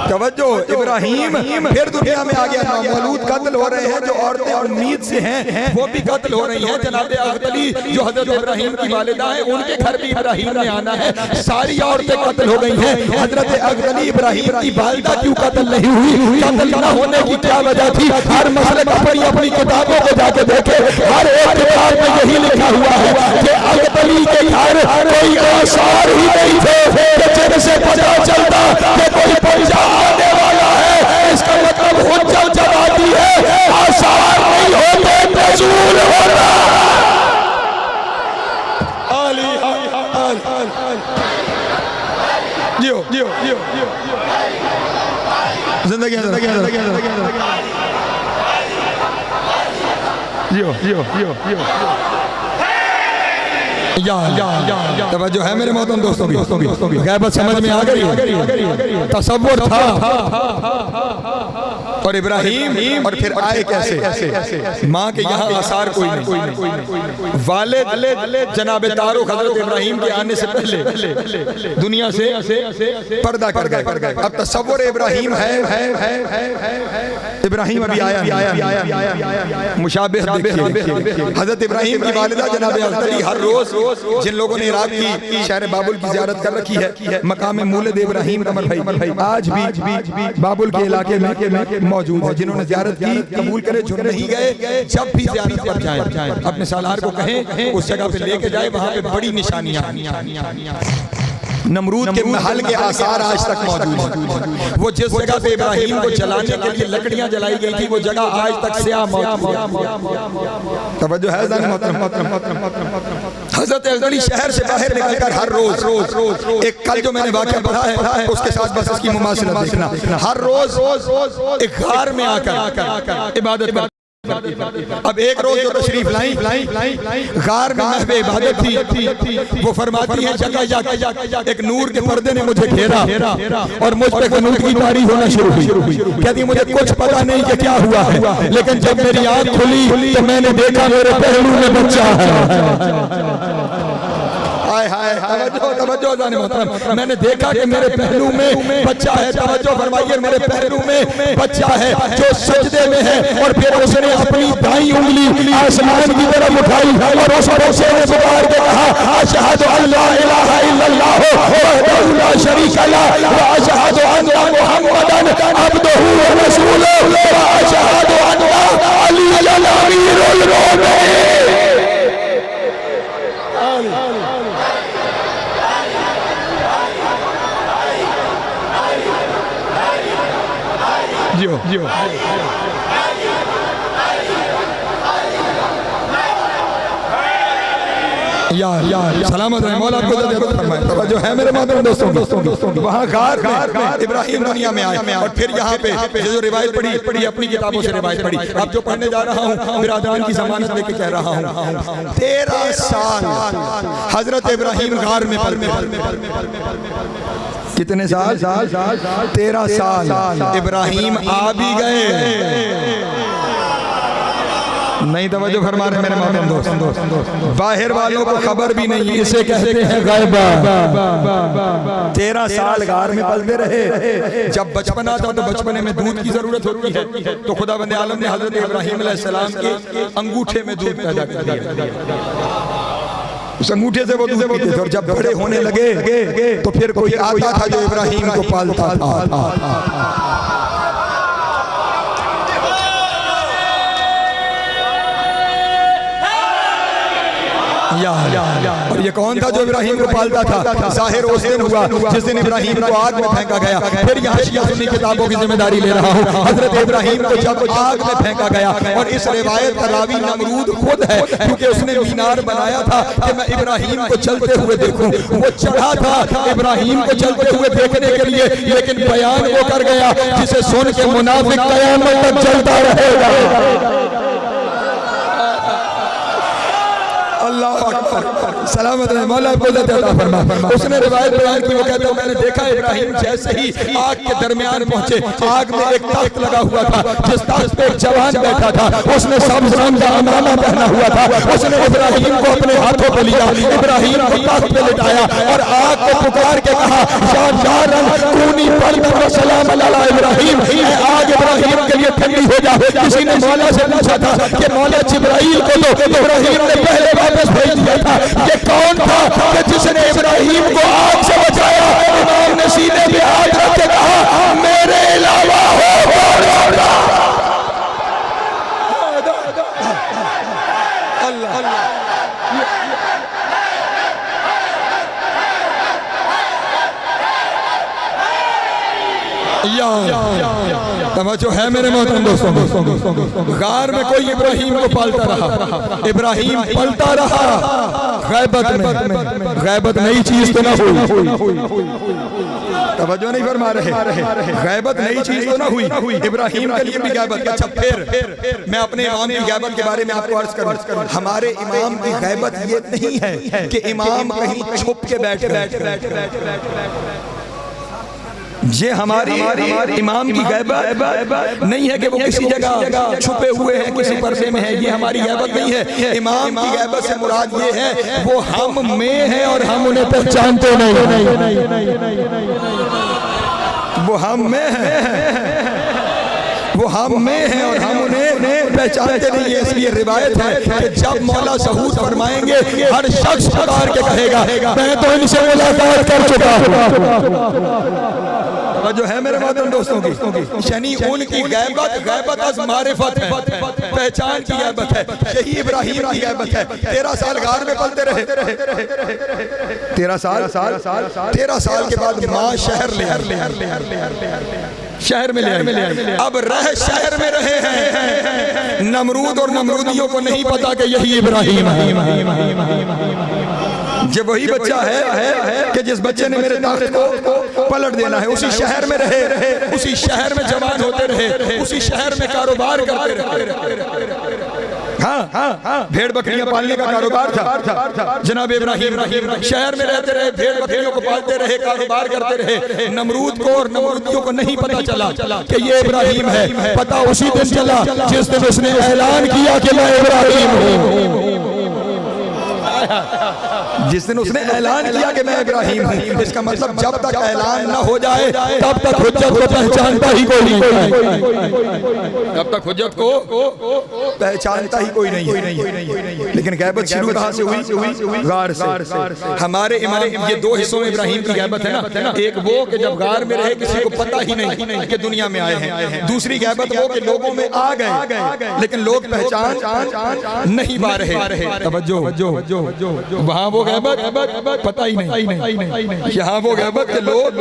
तवज्जो, इब्राहिम फिर दुनिया में आ गया। मौलूद कत्ल हो रहे हैं, जो औरतें उम्मीद से हैं वो भी कत्ल हो रही हैं। जनाब अगतली जो हजरत इब्राहिम की वालिदा है, उनके घर भी इब्राहिम ने आना है, सारी औरतें कत्ल हो गई हैं। हजरत अगतली इब्राहिम की वालिदा क्यों कत्ल नहीं हुई? कत्ल न होने की क्या वजह थी? हर मसले अपनी अपनी किताबों को जाके देखे, हर एक किताब में यही लिखा हुआ है कि अगतली के घर कोई आसार ही नहीं थे जिनसे पता चलता कि कोई बच्चा आने वाला है। इसका मतलब हुज्जत जब आती है आसार नहीं होते, नज़ूल होता। जियो जियो जियो जिंदगी जियो जियो जियो तवज्जो है मेरे मोहतरम दोस्तों की, गैबत समझ में आ गई, तसव्वुर था। और इब्राहिम और फिर आए कैसे? माँ के यहाँ आसार कोई नहीं। वालिद जनाब तारुक हजरत इब्राहिम के आने से पहले दुनिया से पर्दा कर गए। अब तसव्वुर इब्राहिम है, इब्राहिम अभी आया, मुशाबिह देखिए। हजरत इब्राहिम की वालिदा जनाब अख्तरी हर रोज जिन लोगों ने इराक की शहर बाबुल की ज़ियारत कर रखी है, मकाम मूलद इब्राहिम कमर भाई आज भी बाबुल के इलाके में मौजूद है। जिन्होंने ज़ियारत की कबूल करे, जो नहीं गए जब भी ज़ियारत पर जाएं अपने सालार को कहें उस जगह पे लेके जाए, वहाँ पे बड़ी निशानियाँ। नमरूद के महल के आसार आज तक मौजूद हैं। वो जिस जगह पे इब्राहिम को जलाने के लिए लकड़ियां जलाई गई थी, वो जगह आज तक स्याह मौजूद है। तवज्जो है हजरत अली शहर से बाहर निकलकर हर रोज एक, कल जो मैंने वाक़या पढ़ा है उसके साथ बस इसकी मुमासिलत देखना, हर रोज एक गार में आकर इबादत। अब एक रोज जो तशरीफ लाई गार में महवे इबादत थी, वो फरमाती है जगह एक नूर के पर्दे ने मुझे घेरा और मुझ पे कनूत की तारी होना शुरू हुई। कहती मुझे कुछ पता नहीं कि क्या हुआ है, लेकिन जब मेरी आँख खुली तो मैंने देखा मेरे पहलू में बच्चा है। मैंने देखा कि मेरे पहलू में बच्चा है। तवज्जो फरमाइए, मेरे पहलू में बच्चा है जो सजदे में है। और फिर उसने अपनी दाईं उंगली आसमान की तरफ उठाई और उस बच्चे ने पुकार के कहा, अशहदु अल्ला इलाहा इल्लल्लाह वहदहु ला शरीका लह व अशहदु अन्ना मुहम्मदन अब्दुहु व जियो जियो यार सलामत रहे मौला आपको फरमाए। जो है मेरे मोहतरम दोस्तों वहाँ गार में इब्राहिम दुनिया में आए और फिर यहाँ पे जो रिवायत पढ़ी अपनी किताबों से रिवायत पढ़ी। अब जो पढ़ने जा रहा हूँ बिरादरान की जमानत लेके कह रहा हूँ 13 साल हजरत इब्राहिम गार में कितने साल 13 साल इब्राहिम आ भी गए नहीं तवज्जो फरमा रहे मेरे मोहतरम दोस्त। बाहर वालों को खबर भी नहीं, इसे कहते हैं गैबा। 13 साल गार में पलते रहे। जब बचपना था तो बचपने में दूध की जरूरत होती है तो खुदा बंदे आलम ने हजरत इब्राहिम अलैहिस्सलाम के अंगूठे में दूध पैदा कर दिया। उस अंगूठे से वो दूध पीते थे और जब बड़े होने लगे तो फिर कोई आता था जो इब्राहिम को पालता था। और ये कौन था जो इब्राहिम को पालता था? जाहिर उस दिन हुआ जिस दिन इब्राहिम को आग में फेंका गया। फिर यहाँ शिया सुन्नी किताबों की जिम्मेदारी ले रहा हूँ। हजरत इब्राहिम को जब आग में फेंका गया और इस रिवायत का रावी नमरूद खुद है क्योंकि उसने मीनार बनाया था कि मैं इब्राहिम को चलते हुए देखूं। वो चढ़ा था इब्राहिम को चलते हुए देखने के लिए, लेकिन बयान वो कर गया जिसे सुन के मुनाफिक क़यामत तक चलता रहेगा। सलामत रहे मौला आपको अता फरमा। उसने रिवायत बयान की, वो कहता है मैंने देखा इब्राहिम जैसे ही आग के दरमियान पहुंचे, आग में एक तख्त लगा हुआ था जिस तख्त पे एक जवान बैठा था। उसने सब्ज़ रंग का अमामा पहना हुआ था। उसने इब्राहिम को अपने हाथों पे लिया, इब्राहिम को तख्त पे लिटाया और आग को पुकार के कहा इब्राहिम, आग इब्राहिम के लिए ठंडी हो जा। किसी ने मौला से पूछा था कि मौला जिब्राइल को तो इब्राहिम ने पहले वापस भेज दिया था। ये कौन था कि जिसने इब्राहिम को आग से बचाया? इमाम ने सीने पे हाथ रख के कहा मेरे अलावा तवज्जो है मेरे मोहतरम दोस्तों। गार में कोई इब्राहिम को पालता रहा, इब्राहिम पलता रहा। गैबत नई चीज तो ना हुई। तवज्जो नहीं फरमा रहे। गैबत नई चीज तो ना हुई। इब्राहिम के लिए भी गैबत। अच्छा फिर मैं अपने इमाम की गैबत के बारे में आपको अर्ज करूं। हमारे इमाम की गैबत ये नहीं है कि इमाम कहीं छुप के बैठे। ये हमारी इमाम की गैबत नहीं है कि वो किसी जगह छुपे हुए हैं, किसी पर्दे में है। ये हमारी गैबत नहीं है। इमाम की गैबत से मुराद ये है वो हम में है और हम उन्हें पहचानते नहीं। वो हम में है, वो हम में है और हम उन्हें पहचानते नहीं है। इसलिए रिवायत है कि जब मौला ज़हूर फरमाएंगे हर शख्स पुकार के कहेगा मैं तो इनसे मुलाकात कर चुका हूं। जो है मेरे मोहतरम दोस्तों की शनी उनकी गैबत अज़ मारिफत है, पहचान की गैबत है। यही इब्राहिम की गैबत है। 13 साल गार में पलते रहे। 13 साल के बाद माँ शहर ले आए। अब रह शहर में रहे हैं। नमरूद और नमरूदियों को नहीं पता कि यही इब्राहिम है। जब वही बच्चा है कि जिस बच्चे ने मेरे तख्त को पलट देना है। उसी शहर में रहे, उसी शहर में जवान होते रहे, उसी शहर में कारोबार करते रहे। हाँ, भेड़ बकरियां पालने का कारोबार था जनाब इब्राहिम। शहर में रहते रहे, भेड़ बकरियों को पालते रहे, कारोबार करते रहे। नमरूद को और नमरूदियों को नहीं पता चला कि ये इब्राहिम है। पता उसी दिन चला जिस दिन उसने ऐलान किया कि मैं इब्राहिम हूँ। जिस दिन उसने ऐलान किया कि मैं इब्राहिम हूँ। इसका मतलब जब तक ऐलान न हो जाए तब तक हुज्जत को पहचानता ही कोई नहीं। तब तक हुज्जत को पहचानता ही कोई नहीं। लेकिन गैबत शुरू कहाँ से हुई? गार से। हमारे इमाम ये 2 हिस्सों में इब्राहिम की गैबत है ना। एक वो कि जब गार में रहे किसी को पता ही नहीं कि दुनिया में आए हैं। दूसरी गैबत वो कि लोगों में आ गए लेकिन लोग पहचान नहीं पा रहे। तवज्जो वहाँ वो गैबत पता ही नहीं, यहाँ वो गैबत के लोग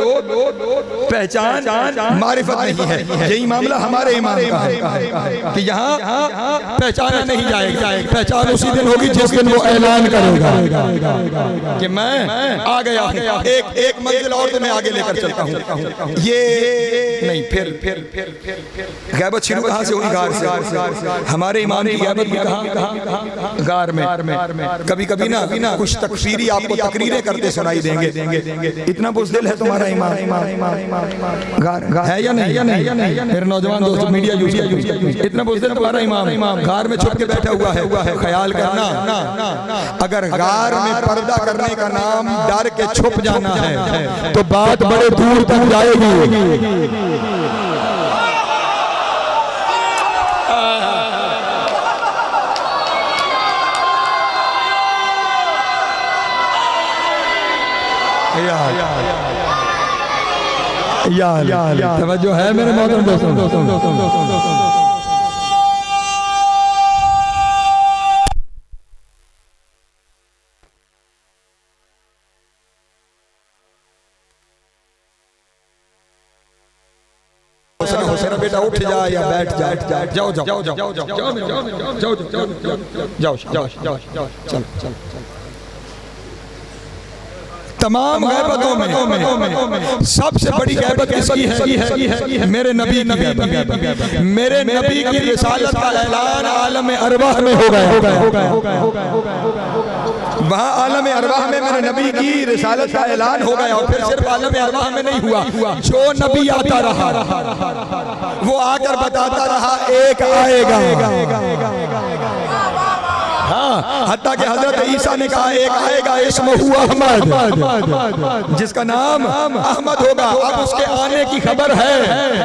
पहचान मारिफत नहीं है। यही मामला हमारे इमाम का है कि यहाँ पहचाना नहीं जाएगा। पहचान उसी दिन होगी जिस दिन वो ऐलान करेगा कि मैं आ गया, एक मंजिल और तुम्हें आगे लेकर चलता हूँ। ये नहीं, फिर गैबत शुरू कहाँ से हुई? गार से। हमारे इमाम की गैबत भी कहाँ? गार में। कभी कभी ना कुछ तकफीरी आपको तकरीरें करते सुनाई देंगे। इतना बुज़दिल है तुम्हारा इमाम है या नहीं? मेरे नौजवान दोस्तों, मीडिया यूज करते, इतना बुज़दिल तुम्हारा इमाम गार में छुप के बैठा हुआ है। ख्याल करना, अगर गार में पर्दा करने का नाम डर के छुप जाना है तो बात बड़े दूर तक जाएगी। तवज्जो है मेरे मोहतरम दोस्तों। बेटा उठ जा या बैठ जा, जाओ। तमाम गैबतों में सबसे बड़ी गैबत किसकी है? मेरे नबी की गैबत। मेरे नबी की रिसालत का ऐलान आलम अरवाह में हो गया। वहाँ आलम अरवाह में मेरे नबी की रिसालत का ऐलान हो गया। और फिर सिर्फ आलम अरवाह में नहीं हुआ, जो नबी आता रहा वो आकर बताता रहा एक आएगा। हाँ, हत्ता कि हजरत ईसा ने कहा एक आएगा इस्मुहु अहमद, जिसका नाम अहमद होगा। अब उसके आने की खबर है,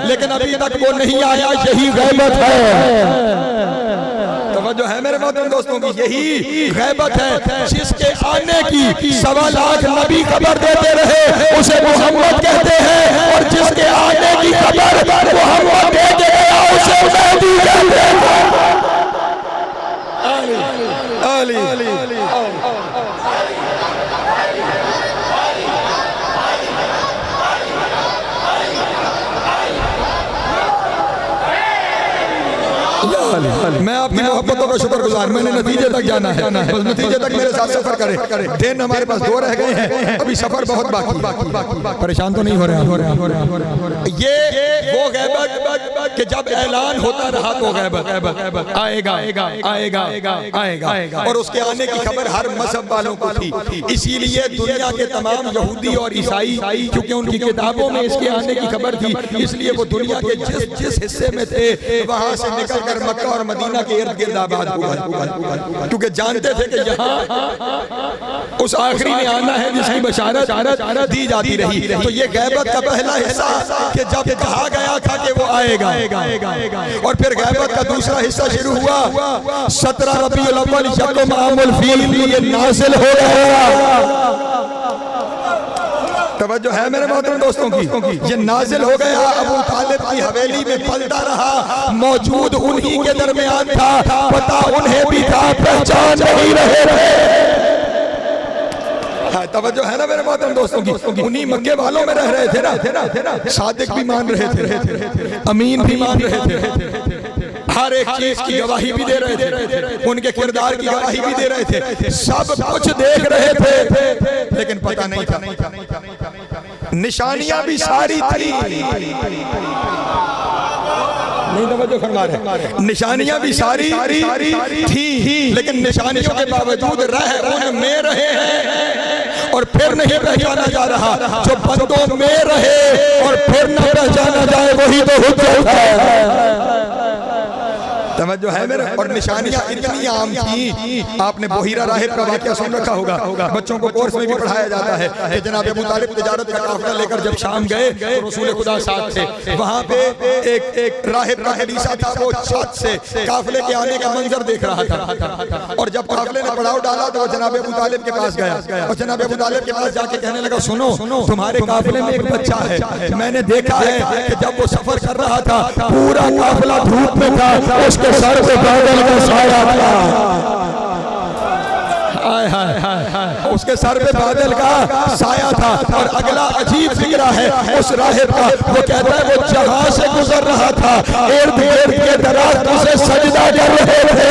लेकिन अभी तक वो नहीं आया। यही गैबत है। जो है मेरे मोहतरम दोस्तों की यही गैबत है। जिसके आने की 1.25 लाख नबी खबर देते रहे उसे मोहम्मद कहते हैं, और जिसके आने की खबर मोहम्मद दे के गया उसे महदी कहते हैं। मैं आपकी मोहब्बतों का शुक्रगुजार। मैंने नतीजे तक जाना है, बस नतीजे तक मेरे साथ सफर करें। दिन हमारे पास 2 रह गए हैं, अभी सफर बहुत बाकी। परेशान तो नहीं हो रहा? ये वो गैबत कि जब ऐलान होता रहा तो गैबत आएगा, और उसके आने की खबर हर मजहब वालों को थी। इसीलिए दुनिया के तमाम यहूदी और ईसाई, क्योंकि उनकी किताबों में इसके आने की खबर थी, इसलिए वो दुनिया के जिस हिस्से में थे वहां से निकल कर मक्का और मदीना के इर्द गिर्द आबाद हुआ, क्योंकि जानते थे कि यहाँ उस आखिरी ने आना है जिसकी बशारत दी जाती रही। तो ये गैबत का पहला हिस्सा कि जब कहा गया था कि वो आएगा, और फिर गैबत का दूसरा हिस्सा शुरू हुआ 17 रबीउल अव्वल यौम आमुल फील, ये नाज़िल हो गया। तवज्जो है मेरे मोहतरम दोस्तों की, ये नाजिल हो गया। अबू तालिब की हवेली में पलता रहा, मौजूद उन्हीं के दरमियान था, पता उन्हें भी था, पहचान नहीं रहे। तवज्जो है ना मेरे मोहतरम दोस्तों की, उन्हीं मक्के वालों में रह रहे थे ना। सादिक भी मान रहे थे, अमीन भी मान रहे थे, हर एक चीज की गवाही भी दे रहे थे, उनके किरदार की गवाही भी दे रहे थे, सब कुछ देख रहे थे, लेकिन पता नहीं था। निशानियां भी सारी थी, नहीं तवज्जो फरमा रहे, निशानियां भी सारी थी, लेकिन निशानियों के बावजूद उनमें रहे हैं और फिर नहीं पहचाना जा रहा। जो बंदों में रहे और फिर न पहचाना जाए वही तो हुज्जत है। तवज्जो है मेरे। और निशानियां इतनी आम थी, आपने बोहीरा राहिब का वाकया सुन रखा होगा, बच्चों को कोर्स में भी पढ़ाया जाता है कि जनाब अबू तालिब तिजारत का काफिला लेकर जब शाम गए तो रसूल खुदा साथ थे। वहां पे एक राहिब का कलीसा था, वो छत से काफिले के आने का मंजर देख रहा था, और जब काफिले ने पड़ाव डाला तो जनाब अबू तालिब के पास गया, और जनाब अबू तालिब के पास जाके कहने लगा, सुनो तुम्हारे काफिले में एक बच्चा है, मैंने देखा है कि जब वो सफर कर रहा था पूरा काफिला धूप में था, उसके सर पे बादल का साया था। उसके सर पे बादल का साया था। और अगला अजीब फिक्रा है उस राहिब का, वो कहता है वो जहां से गुजर रहा था, इर्द गिर्द के दराज उसे सजदा कर रहे थे,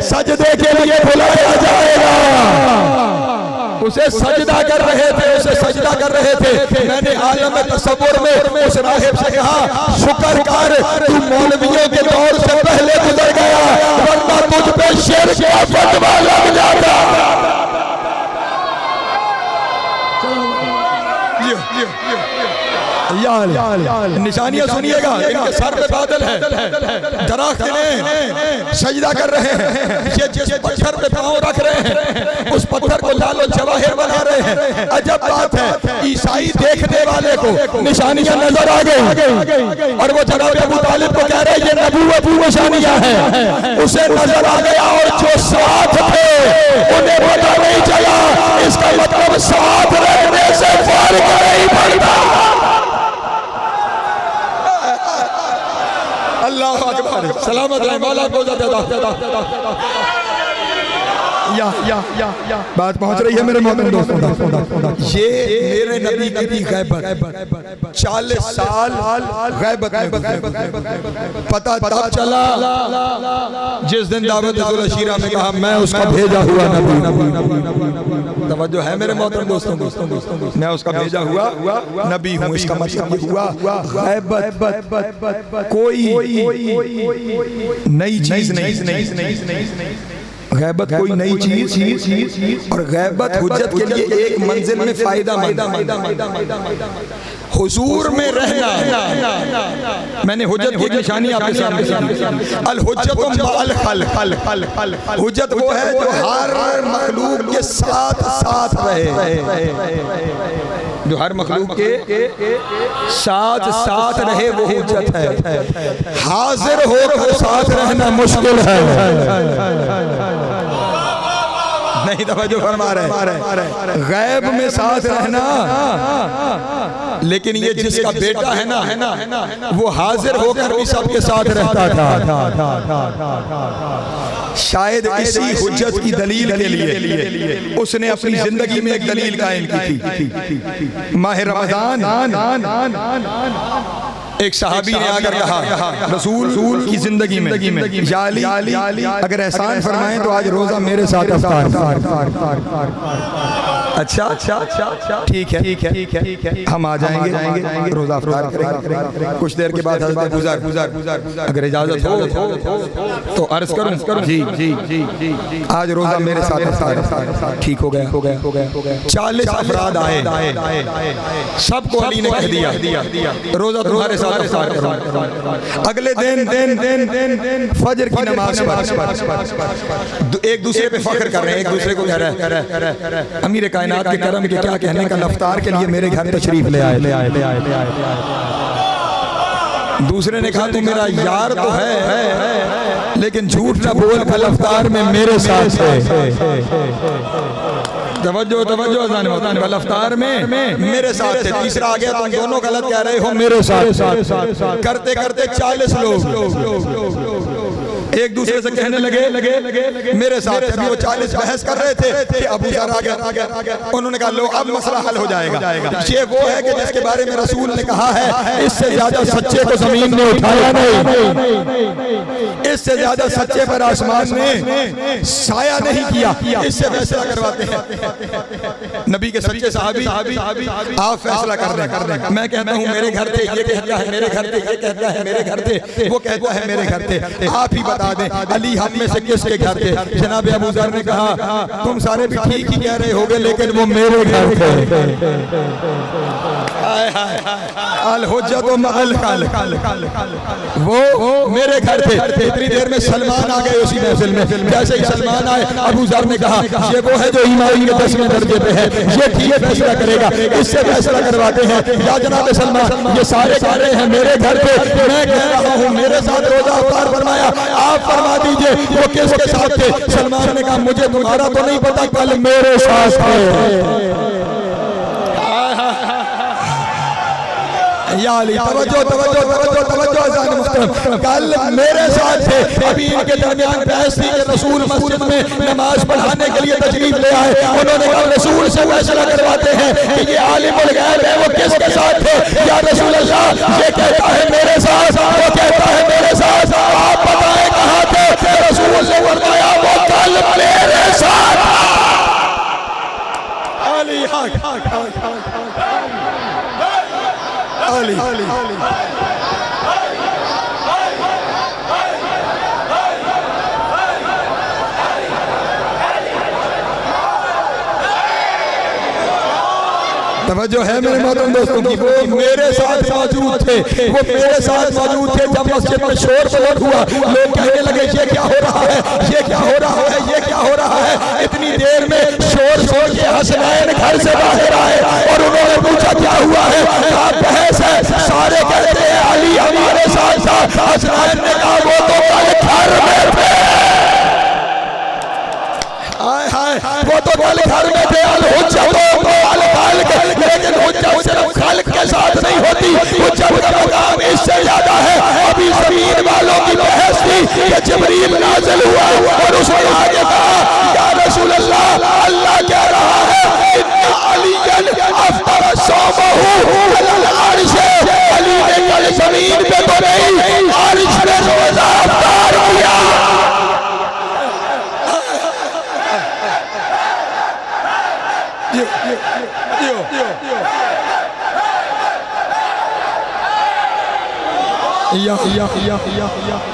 सजदे के लिए बुलाया जाएगा। उसे सजदा कर रहे थे, उसे सजदा कर रहे थे। मैंने आलम तसव्वुर में उस राहिब से कहा, शुक्र कर तू मौलवियों के दौर से पहले गुजर गया, वरना तुझ पे शिर्क का फतवा लग जाता। निशानियां सुनिएगा, इनके सर पे बादल है, दरख्त ने सजदा कर रहे हैं, ये जिस पत्थर पे पांव रख रहे हैं उस पत्थर को लालो जवाहिर बना रहे हैं। अजब बात है, ईसाई देखने वाले को निशानियां नजर आ गई और वो जनाब अबू तालिब को कह रहे हैं ये नबूवत की निशानियां हैं, उसे नजर आ गया। और जो साथ थे उन्हें पता नहीं चला, इसका मतलब साथ रहने से फर्क नहीं पड़ता। अल्लाह अकबर, सलामत रहे मौला को बात पहुंच रही है मेरे मोहतरम दोस्तों। ये मेरे नबी की गैबत 40 साल गैबत में पता तब चला जिस दिन दावत ज़ुल-अशीरा में कहा मैं उसका भेजा हुआ नबी। तवज्जो है मेरे मोहतरम दोस्तों, मैं उसका भेजा हुआ नबी हूँ। इसका मतलब ये हुआ गैबत कोई नई चीज नहीं, गैबत कोई नई चीज और गैबत हुज्जत के लिए एक मंजिल में फायदा हुजूर में रहना। मैंने हुज्जत की निशानी आपके सामने, अल हुज्जत मअल खल्क़, हुज्जत वो है जो हर मखलूक के साथ साथ रहे, जो हर मखलूक के साथ साथ रहे वो हुज्जत है। हाजिर होकर साथ रहना मुश्किल है। नहीं तवज्जो फरमा रहे, गैब में साथ रहना, लेकिन ये जिसका बेटा है ना वो हाजिर होकर भी सबके साथ रहता था। शायद इसी हुज्जत की दलील के लिए उसने अपनी जिंदगी में एक दलील कायम की थी। माह रमजान एक सहाबी ने आकर कहा रसूल की जिंदगी में या अली अगर एहसान फरमाएं तो आज रोजा मेरे साथ अच्छा ठीक है हम आ जाएंगे रोजा अफ्तार करेंगे। कुछ देर के बाद हज़रत गुज़र अगर इजाजत हो तो अर्ज करूं जी आज रोजा मेरे साथ अफ्तार। ठीक हो गया 40 अफराद आए, सबको अली ने कह दिया रोजा तुम्हारे साथ अफ्तार करो। अगले दिन फजर की नमाज पर एक दूसरे पे फख्र कर रहे हैं, एक दूसरे को कह रहे हैं अमीर कायनात के करम के क्या कहने का, अफ्तार के लिए मेरे घर तशरीफ ले आए। दूसरे ने कहा तू मेरा यार तो है लेकिन झूठ ना बोल, कल अफ्तार में मेरे साथ है। तवज्जो कल अफ्तार में मेरे साथ थे। तीसरा आ गया तुम दोनों गलत कह रहे हो, मेरे साथ करते करते 40 लोग एक दूसरे से कहने लगे मेरे साथ। अभी वो 40 बहस कर रहे थे कि अबू ज़र आ गया। उन्होंने कहा लो अब मसला हल हो जाएगा। ये वो है कि जिसके बारे में रसूल ने कहा है इससे ज्यादा सच्चे को जमीन ने उठाया नहीं, इससे ज्यादा सच्चे पर आसमान ने साया नहीं किया। इससे फैसला करवाते हैं नबी के सच्चे सहाबी, आप फैसला कर दें। मैं कहता हूँ मेरे घर थे, ये कहता है मेरे घर थे, ये कहता है मेरे घर थे, वो कहता है मेरे घर थे। आप ही बता दें अली हम में से किसके घर थे। जनाब अबू ज़र ने कहा तुम सारे भी ठीक ही कह रहे होगे लेकिन वो मेरे घर थे। अल हुज्जत मअल खल्क़, वो मेरे घर थे। इतनी देर में सलमान आ गए उसी महफिल में। जैसे ही सलमान आए अबू ज़र ने कहा ये वो है जो ईमान के 10वें दर्जे पे है, ये ठीक फैसला करेगा, इससे फैसला करवाते हैं। या जनाब सलमान ये सारे कह रहे हैं मेरे घर पे, मैं कह रहा हूँ मेरे साथ रोजा अफ्तार फरमाया, आप फरमा दीजिए वो किसके साथ थे। सलमान ने कहा मुझे तुम्हारा तो नहीं पता, कल मेरे साथ थे। या अली तवज्जो तवज्जो तवज्जो तवज्जो अज़ान मुहतरम कल मेरे साथ थे अभी इनके दरमियान बहस थी कि रसूल मस्जिद में नमाज पढ़ाने के लिए तशरीफ ले आए। उन्होंने कहा रसूल से फैसला करवाते हैं कि ये आलिमुल गैब है, वो किसके साथ थे? या रसूल अल्लाह ये कहता है मेरे साथ, वो कहता है मेरे साथ, आप बताएं कहाँ थे? रसूल ने फरमाया वो कल मेरे साथ। अली अली तवज्जो है मेरे मोहतरम दोस्तों की, वो मेरे साथ मौजूद थे, वो मेरे साथ मौजूद थे जब मस्जिद में शोर शोर हुआ। लोग कहने लगे ये क्या हो रहा है, ये क्या हो रहा है, ये क्या हो रहा है। इतनी देर में शोर शोर के हसनैन घर से बाहर आए और उन्होंने पूछा क्या हुआ है, क्या बहस है? सारे कहते हैं अली हमारे साथ था। हसनैन ने कहा वो तो कल घर में थे, वो तो कल घर में थे। लेकिन हुज्जत सिर्फ खालिक के साथ नहीं होती, हुज्जत का मकाम इससे ज्यादा है। अभी ज़मीन वालों की बहस थी कि जिब्रील नाज़िल हुआ और उसने आगे कहा या रसूल अल्लाह, अल्लाह कह रहा है इन्ना अलीयन अफ्तर सौमहु अलल अर्श। अली ने कल ज़मीन पे तो नहीं अर्श पे रोज़ा अफ्तार किया।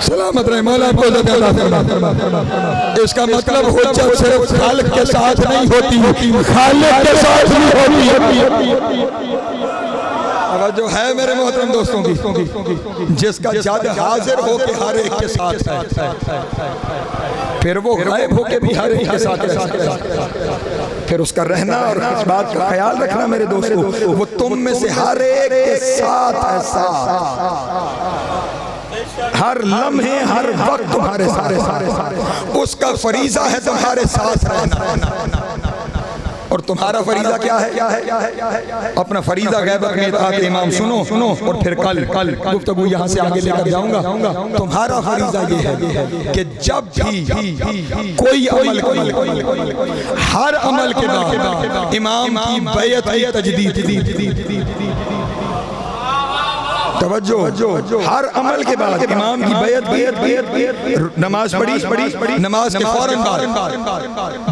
सलामत रहे मौला आपको इसका मतलब हुज्जत सिर्फ खालिक के साथ नहीं होती, खालिक के साथ भी होती। जो है मेरे मोहतरम दोस्तों की, जिसका जद हाजिर हो के हर एक के साथ है, फिर वो गायब हो के भी हर एक के साथ है। फिर उसका रहना और इस बात का ख्याल रखना मेरे दोस्तों, वो तुम में से हर एक के साथ है, हर लम्हे हर वक्त तुम्हारे सारे उसका फरीजा है तुम्हारे साथ रहना। और तुम्हारा फरीजा क्या है? अपना फरीजा गैबत में इताअत इमाम सुनो और फिर कल गुफ्तगू यहाँ से आगे लेकर जाऊंगा। तुम्हारा फरीजा ये है कि जब भी कोई अमल हर अमल के बाद इमाम की बैअत की तजदीद, तवज्जो, हर अमल के बाद इमाम की बैअत, नमाज पढ़ी, नमाज के फौरन बाद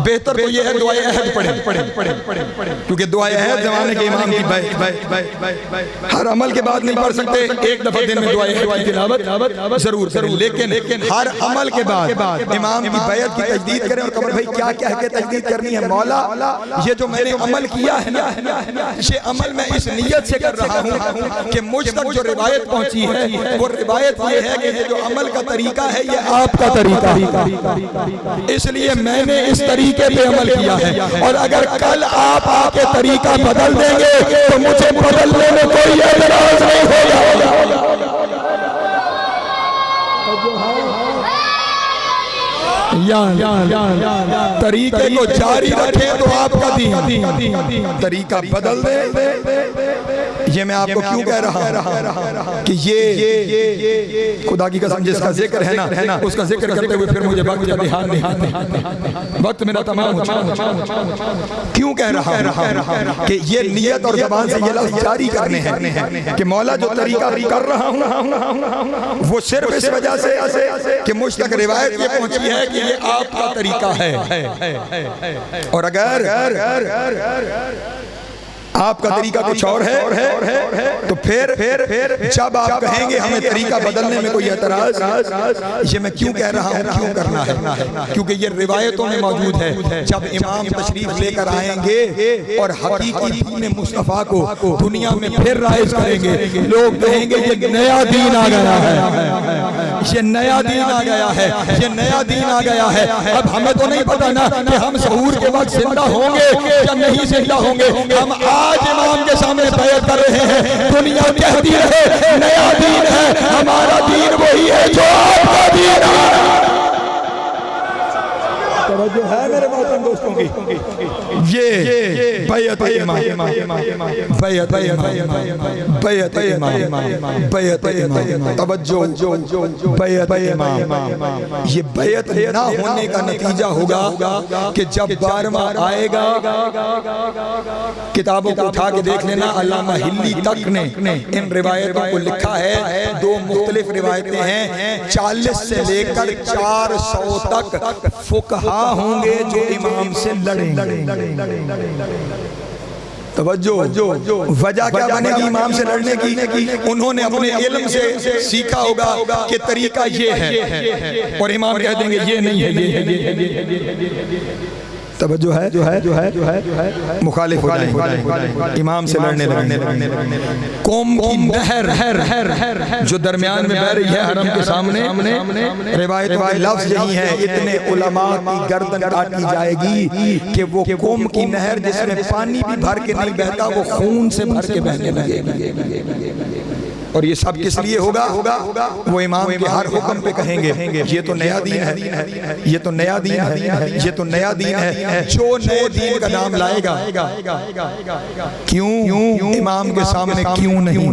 बेहतर तो ये है दुआए अहद पढ़े, क्योंकि दुआए अहद जमाने के इमाम की बैअत हर अमल के बाद नहीं पढ़ सकते। एक दफा दिन में दुआए अहद की तिलावत जरूर करें, लेकिन हर अमल के बाद इमाम की बैअत की तजदीद करें। और कमर भाई क्या क्या है तजदीद करनी है? मौला ये जो मैंने अमल किया है ना, ये अमल मैं इस नियत से कर रहा हूँ कि मुझ तक जो रिवायत पहुंची है वो रिवायत ये है कि ये जो अमल का तरीका है ये आपका तरीका, इसलिए मैंने इस तरीके पे अमल किया है। और अगर कल आप आके तरीका बदल देंगे तो मुझे बदलने में कोई एतराज नहीं होगा। तरीके को जारी रखें तो आपका दीन, तरीका बदल दे। ये मैं आपको क्यों कह रहा हूं कि ये खुदा की कसम जिसका जिक्र है ना, उसका जिक्र करते हुए फिर मुझे वक्त का ध्यान नहीं, वक्त मेरा तमाम क्यों कह रहा हूं कि ये नियत और ज़बान से ये लफ्ज़ जारी करने हैं कि मौला जो तरीका कर रहा हूं वो सिर्फ इस वजह से कि मुझ तक रिवायत ये पहुंची है कि ये आपका तरीका है। और अगर आपका तरीका कुछ और है तो फिर जब आप कहेंगे हमें तरीका बदलने में कोई एतराज, ये मैं क्यों कह रहा हूँ, क्यों करना है? क्योंकि ये रिवायतों में मौजूद है। जब इमाम तशरीफ लेकर आएंगे और हकीकी दीन मुस्तफ़ा को दुनिया में फिर राइज करेंगे, लोग कहेंगे ये नया दीन आ गया है, ये नया दीन आ गया है, ये नया दीन आ गया है। अब हमें तो नहीं पता ना कि हम सहूर के वक्त जिंदा होंगे या नहीं जिंदा होंगे। हम आज इमाम के सामने बैत कर रहे हैं, दुनिया कहती रहे नया दीन है, हमारा दीन वही है जो आपका दीन है। तवज्जो है मेरे मोहतरम दोस्तों की, ये बैत बैयत इमाम, बैयत इमाम, बैयत इमाम, बैयत इमाम, तवज्जो, बैयत इमाम। ये बैयत ना होने का नतीजा होगा कि जब 12वां आएगा, किताबों को उठा के देख लेना, अल्लामा हिल्ली तक ने इन रिवायतों को लिखा है। दो मुख्तलिफ रिवायतें हैं, 40 से लेकर 400 तक फुकहा होंगे जो इमाम से लड़ेंगे। तवज्जो, वजह क्या बनेगी इमाम से लड़ने की? उन्होंने अपने इल्म से सीखा होगा कि तरीका ये है, और इमाम कह देंगे ये नहीं है, ये है। तवज्जो है, जो है मुखालिफ हो जाएंगे, इमाम से लड़ने लगेंगे। कौम की नहर जो दरमियान में बह रही है हरम के सामने, रिवायतों के लफ्ज़ यही है, इतने उलमा की गर्दन काटी जाएगी कि वो कौम की नहर जिसमें पानी भी भर के नहीं बहता, वो खून से भर के बहने लगेगी। और ये सब किस लिए होगा? वो इमाम के हर हुक्म पे कहेंगे ये तो नया दीन है, ये तो नया दीन है, ये तो नया दीन है। जो नए दीन का नाम लाएगा, क्यों इमाम के सामने क्यों नहीं?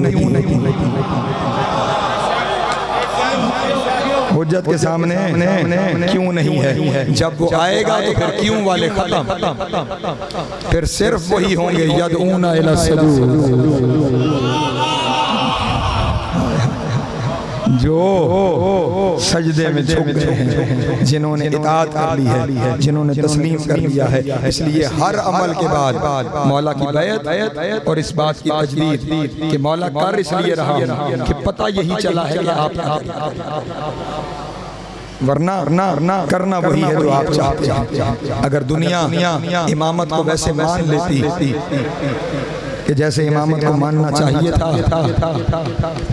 हुज्जत के सामने क्यों नहीं है? जब वो आएगा तो फिर क्यों वाले खत्म, फिर सिर्फ वही होंगे यदऊना इला सजूद, जो सजदे में झुक गए हैं, जिन्होंने इताअत कर ली है, जिन्होंने तस्लीम कर लिया है। इसलिए हर अमल के बाद मौला की बैत और इस बात की तजदीद कि मौला कर इसलिए रहा कि पता यही चला है कि आप, वरना करना वही है जो आप चाहते हैं। अगर दुनिया इमामत को वैसे मान लेती कि जैसे इमामत को मानना चाहिए था,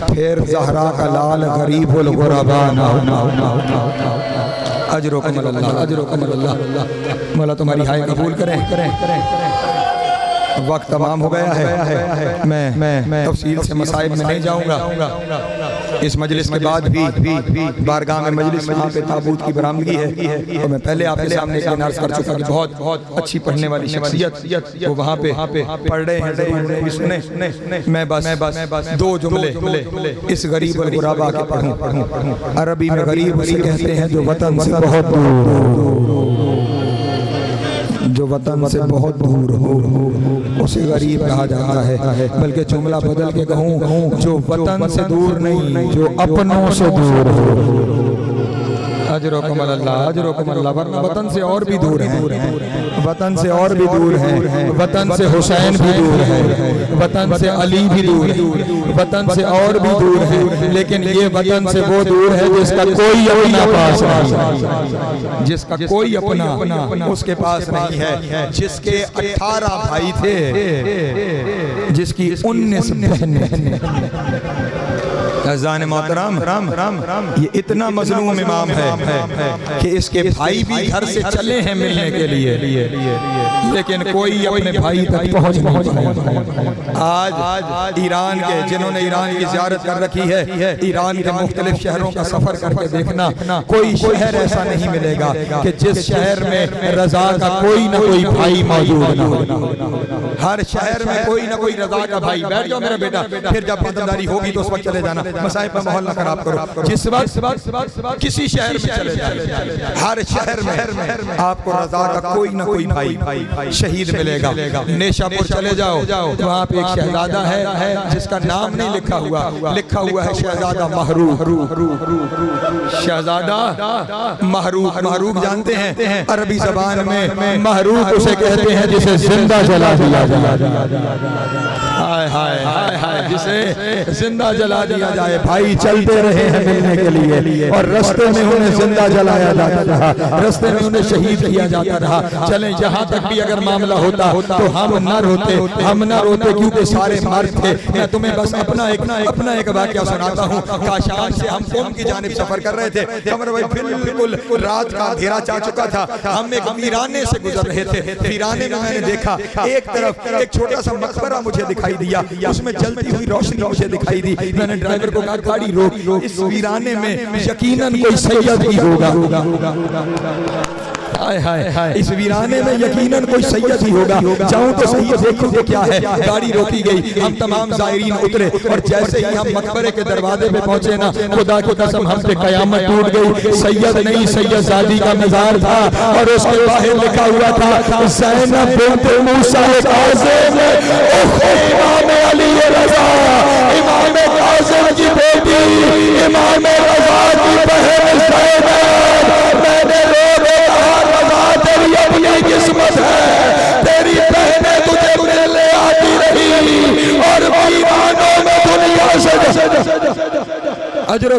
फिर ज़हरा का लाल गरीबुल गुरबा ना होना। अजरुकुम अल्लाह, अजरुकुम अल्लाह। मौला तुम्हारी हाय कबूल करें। वक्त तमाम हो गया है, मैं तफसील से मसाइब में नहीं जाऊंगा। इस मजलिस के बाद भी बारगाह में मजलिस वहाँ पे ताबूत की बरामदगी है, तो मैं पहले आपके सामने अर्ज कर चुका कि बहुत अच्छी पढ़ने वाली शख्सियत वो वहाँ पे पढ़ रहे हैं, सुने। मैं बस 2 जुमले इस गरीब और गुराबा के पढ़ूं। अरबी में गरीब उसे कहते हैं जो वतन से बहुत दूर, जो वतन से बहुत दूर हो उसे गरीब कहा जाता है। बल्कि जुमला बदल के कहूँ, जो वतन से दूर नहीं, जो अपनों से दूर हो। अजरुकुम अल्लाह, अजरुकुम अल्लाह। वरना वतन से और भी दूर है, वतन से और भी दूर है, वतन से हुसैन भी दूर है, वतन से अली भी दूर है, वतन से और भी दूर है। लेकिन ये वतन से वो दूर है जिसका कोई अपना पास नहीं, जिसका कोई अपना उसके पास नहीं है, जिसके 18 भाई थे, जिसकी 19 बहनें। अज़ान मोहतरम, ये इतना मज़लूम इमाम है कि इसके भाई भी घर से चले हैं मिलने के लिए, लेकिन कोई अपने भाई तक पहुंच नहीं। आज ईरान के, जिन्होंने ईरान की ज़ियारत कर रखी है, ईरान के मुख्तलिफ शहरों का सफर करके देखना, कोई शहर ऐसा नहीं मिलेगा कि जिस शहर में रजा का कोई ना कोई भाई मौजूद ना हो। हर शहर में कोई ना कोई रजा का भाई। बैठ जाओ मेरा बेटा, फिर जब बंददारी होगी तो उस वक्त चले जाना, मसाइब में माहौल ना खराब करो। जिस वक्त किसी शहर में चले जाए, हर शहर में आपको रजा का कोई ना कोई भाई शहीद मिलेगा। नेशापुर चले जाओ, वहाँ पे एक शहजादा है जिसका नाम नहीं लिखा हुआ, लिखा हुआ है शहजादा महरूक। शहजादा महरूक, महरूक जानते हैं अरबी जबान में महरूक उसे कहते हैं जिसे जिंदा जला दिया जाए। हाय हाय हाय हाय, जिसे जिंदा जला दिया जाए। भाई चलते रहे हैं मिलने के लिए और रास्ते में उन्हें जिंदा जलाया जाता रहा, रास्ते में उन्हें शहीद किया जाता रहा। चलें, यहाँ तक भी अगर मामला होता तो हम न रोते क्योंकि सारे मर्द थे। मैं तुम्हें बस अपना एक वाक़या सुनाता हूँ। काशान से हम क़ौम की जानिब सफर कर रहे थे। कमर भाई बिल्कुल रात का अंधेरा चाह चुका था। हम एक वीराने से गुजर रहे थे। वीराने में मैंने देखा एक तरफ एक छोटा सा मकबरा मुझे दिखाई दिया, उसमें जलती हुई रोशनी मुझे दिखाई दी। मैंने ड्राइवर को कहा गाड़ी रोक, इस वीराने में यकीनन कोई सैयद ही होगा। हाय हाय इस वीराने में यकीनन कोई सैयद ही होगा। जाऊं तो सही देखो तो क्या है। गाड़ी रोकी गई, हम तमाम ज़ायरीन उतरे और जैसे ही हम मकबरे के दरवाजे पे पहुंचे ना, खुदा की कसम हम पे कयामत टूट गई। सैयद नहीं सैयदजादी का मज़ार था और उसके बाहर लिखा हुआ था ज़ैनब बिन्त मूसा काज़िम इमाम अली रज़ा, इमाम काज़िम की बेटी, इमाम रज़ा की बहन ज़ैनब। मैंने रोके कहा रज़ा तेरी अपनी किस्मत है, तेरी बहनें तुझे मिलने आती रही और दीवानों में दुनिया से अजर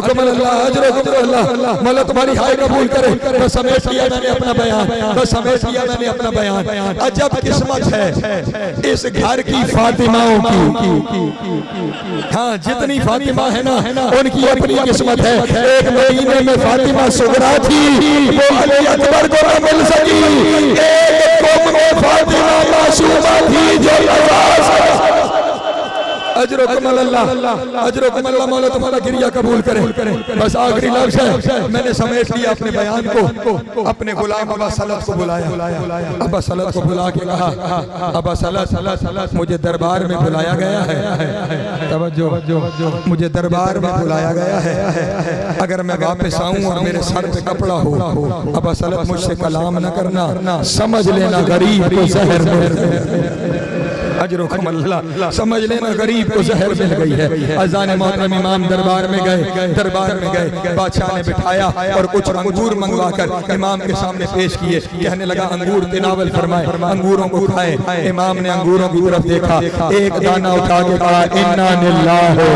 अल्लाह मौला तुम्हारी हाय कबूल करे। बस समेट लिया मैंने अपना बयान, बस समेट लिया मैंने अपना बयान। अजब किस्मत है इस घर की फातिमाओं की। हाँ, जितनी फातिमा है ना उनकी अपनी किस्मत है। एक मदीने में फातिमा सुगरा थी, वो अली अकबर को न मिल सकी। एक कौम में फातिमा मासूमा थी जो अजरुकुम अल्लाह मौला तुम्हारा गिरिया कबूल करे। बस आखिरी लफ्ज़ है, मैंने समेट लिया अपने बयान को। अपने गुलाम अबा सलत को बुलाया, अबा सलत को बुला के कहा अबा सलत मुझे दरबार में बुलाया गया है, तवज्जो मुझे दरबार में बुलाया गया है। अगर मैं वापस आऊं और मेरे सर पे कपड़ा हो, अबा सलत मुझसे कलाम न करना, समझ लेना गरीब को जहर अजरुकुम अल्लाह, समझ लेना गरीब को जहर मिल गई है। अज़ान मोहतरम इमाम दरबार में गए, बादशाह ने बिठाया और कुछ अंगूर मंगवाकर इमाम के सामने पेश किए। कहने लगा अंगूर तिनावल फरमाए, अंगूरों को खाए। इमाम ने अंगूरों की तरफ देखा, एक दाना उठा के कहा इन्ना लिल्लाहि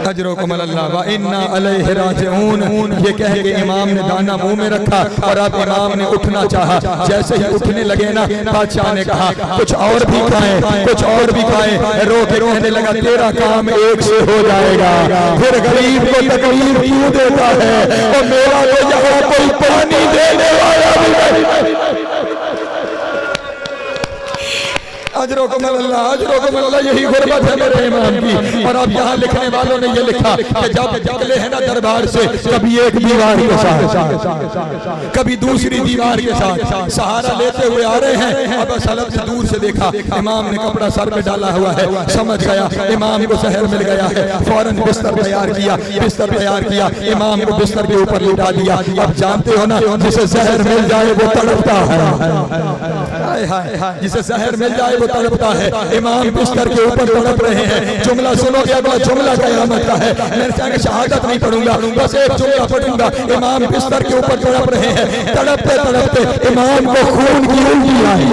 अजरुकुम अल्लाह व इन्ना अलैहि राजिऊन। ये कह के इमाम ने दाना मुंह में रखा और अब इमाम ने उठना चाहा। जैसे ही उठने लगे ना, बादशाह ने कहा कुछ और भी खाएं, कुछ और भी खाएं। रो के कहने लगा तेरा काम एक से हो जाएगा। फिर गरीब को तकलीफ क्यों देता है, और मेरा तो यहाँ कोई पानी देने वाला भी नहीं। अजरुकुम अल्लाह, यही गुर्बत है मेरे इमाम की। और अब यहाँ लिखने वालों ने ये लिखा कि जब निकले हैं ना दरबार से, कभी एक दीवार के साथ, कभी दूसरी दीवार के साथ सहारा लेते हुए आ रहे हैं। अब सलम से दूर से देखा, इमाम ने कपड़ा सर पे डाला हुआ है, समझ गया इमाम को जहर मिल गया है। फौरन बिस्तर तैयार किया, इमाम को बिस्तर के ऊपर लिटा दिया। अब जानते हो ना, जिसे जहर मिल जाए वो तड़पता है, जिसे जहर मिल जाए तड़पता है। इमाम बिस्तर के ऊपर तड़प रहे हैं। जुमला सुनोगे, अगला जुमला क़यामत का है। मैं चाहे शहादत नहीं पढ़ूंगा, बस एक जुमला पढ़ूंगा। इमाम बिस्तर के ऊपर तड़प रहे हैं, तड़पते तड़पते इमाम को खून की उल्टी आई।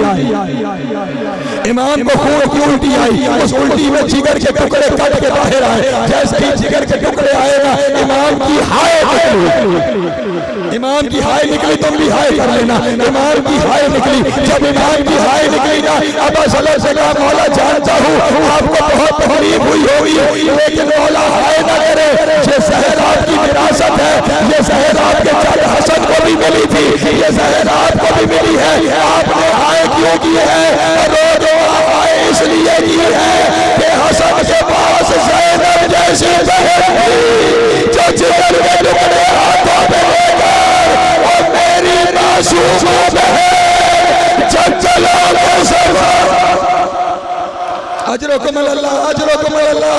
इमाम को खून की उल्टी आई। उस उल्टी में जिगर के टुकड़े कट के बाहर आए। जैसे ही जिगर के टुकड़े आए ना, इमाम की हाय निकली। तुम भी हाय कर लेना। इमाम की हाय निकली। जब इमाम की हाय निकली ना, अब सलत से कहा मौला जानता हूँ आपको बहुत तकलीफ हुई होगी, लेकिन मौला हाय न करे। ये जहर आपकी विरासत है, ये जहर आपके चाचा हसन को भी मिली थी, ये जहर आपको भी मिली है। आपने हाय क्यों की है? रो हाय इसलिए की है कि हसन के पास ज़ैनब जैसी बहन थी, जो जिगर के टुकड़े हाथों में लेकर और मेरी मासूमा बहन अजरुकुम अल्लाह,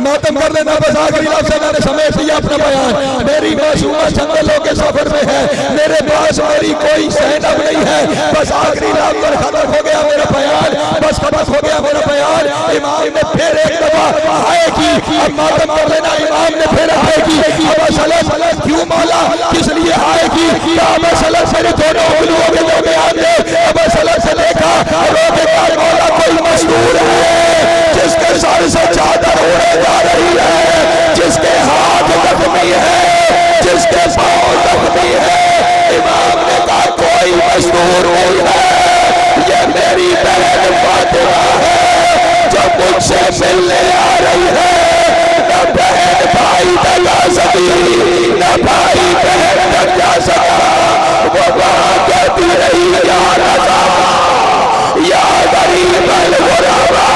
मातम कर लेना। बस आखिरी लफ्ज़ है, मैंने समेट लिया अपना बयान। मेरी मासूमा जंगलों के सफर में है, मेरे पास मेरी कोई ज़ैनब नहीं है। बस आखिरी लफ्ज़ खत्म हो गया मेरा बयान, बस खत्म हो गया मेरा बयान। इमाम ने फिर एक दफा हाय की, अब मातम कर लेना। इमाम ने फिर हाय की। अब सलत क्यों मौला, किस लिए हाय की? अब सलत मेरे दोनों उंगलियों के दरमियान दे। अब सलत से देखा मौला कोई मशहूर है जिसके सर से चादर उड़े जा रही है, जिसके हाथ जख्मी है, जिसके पांव जख्मी है। इमाम ने कहा कोई मशहूर नहीं है, ये मेरी बहन फातिमा है जो मुझसे मिलने आ रही है। न बहन भाई तक जा सकी, न भाई बहन तक जा सका। वो वहां कहती रही या रज़ा या गरीब अल-गुरबा।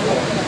है।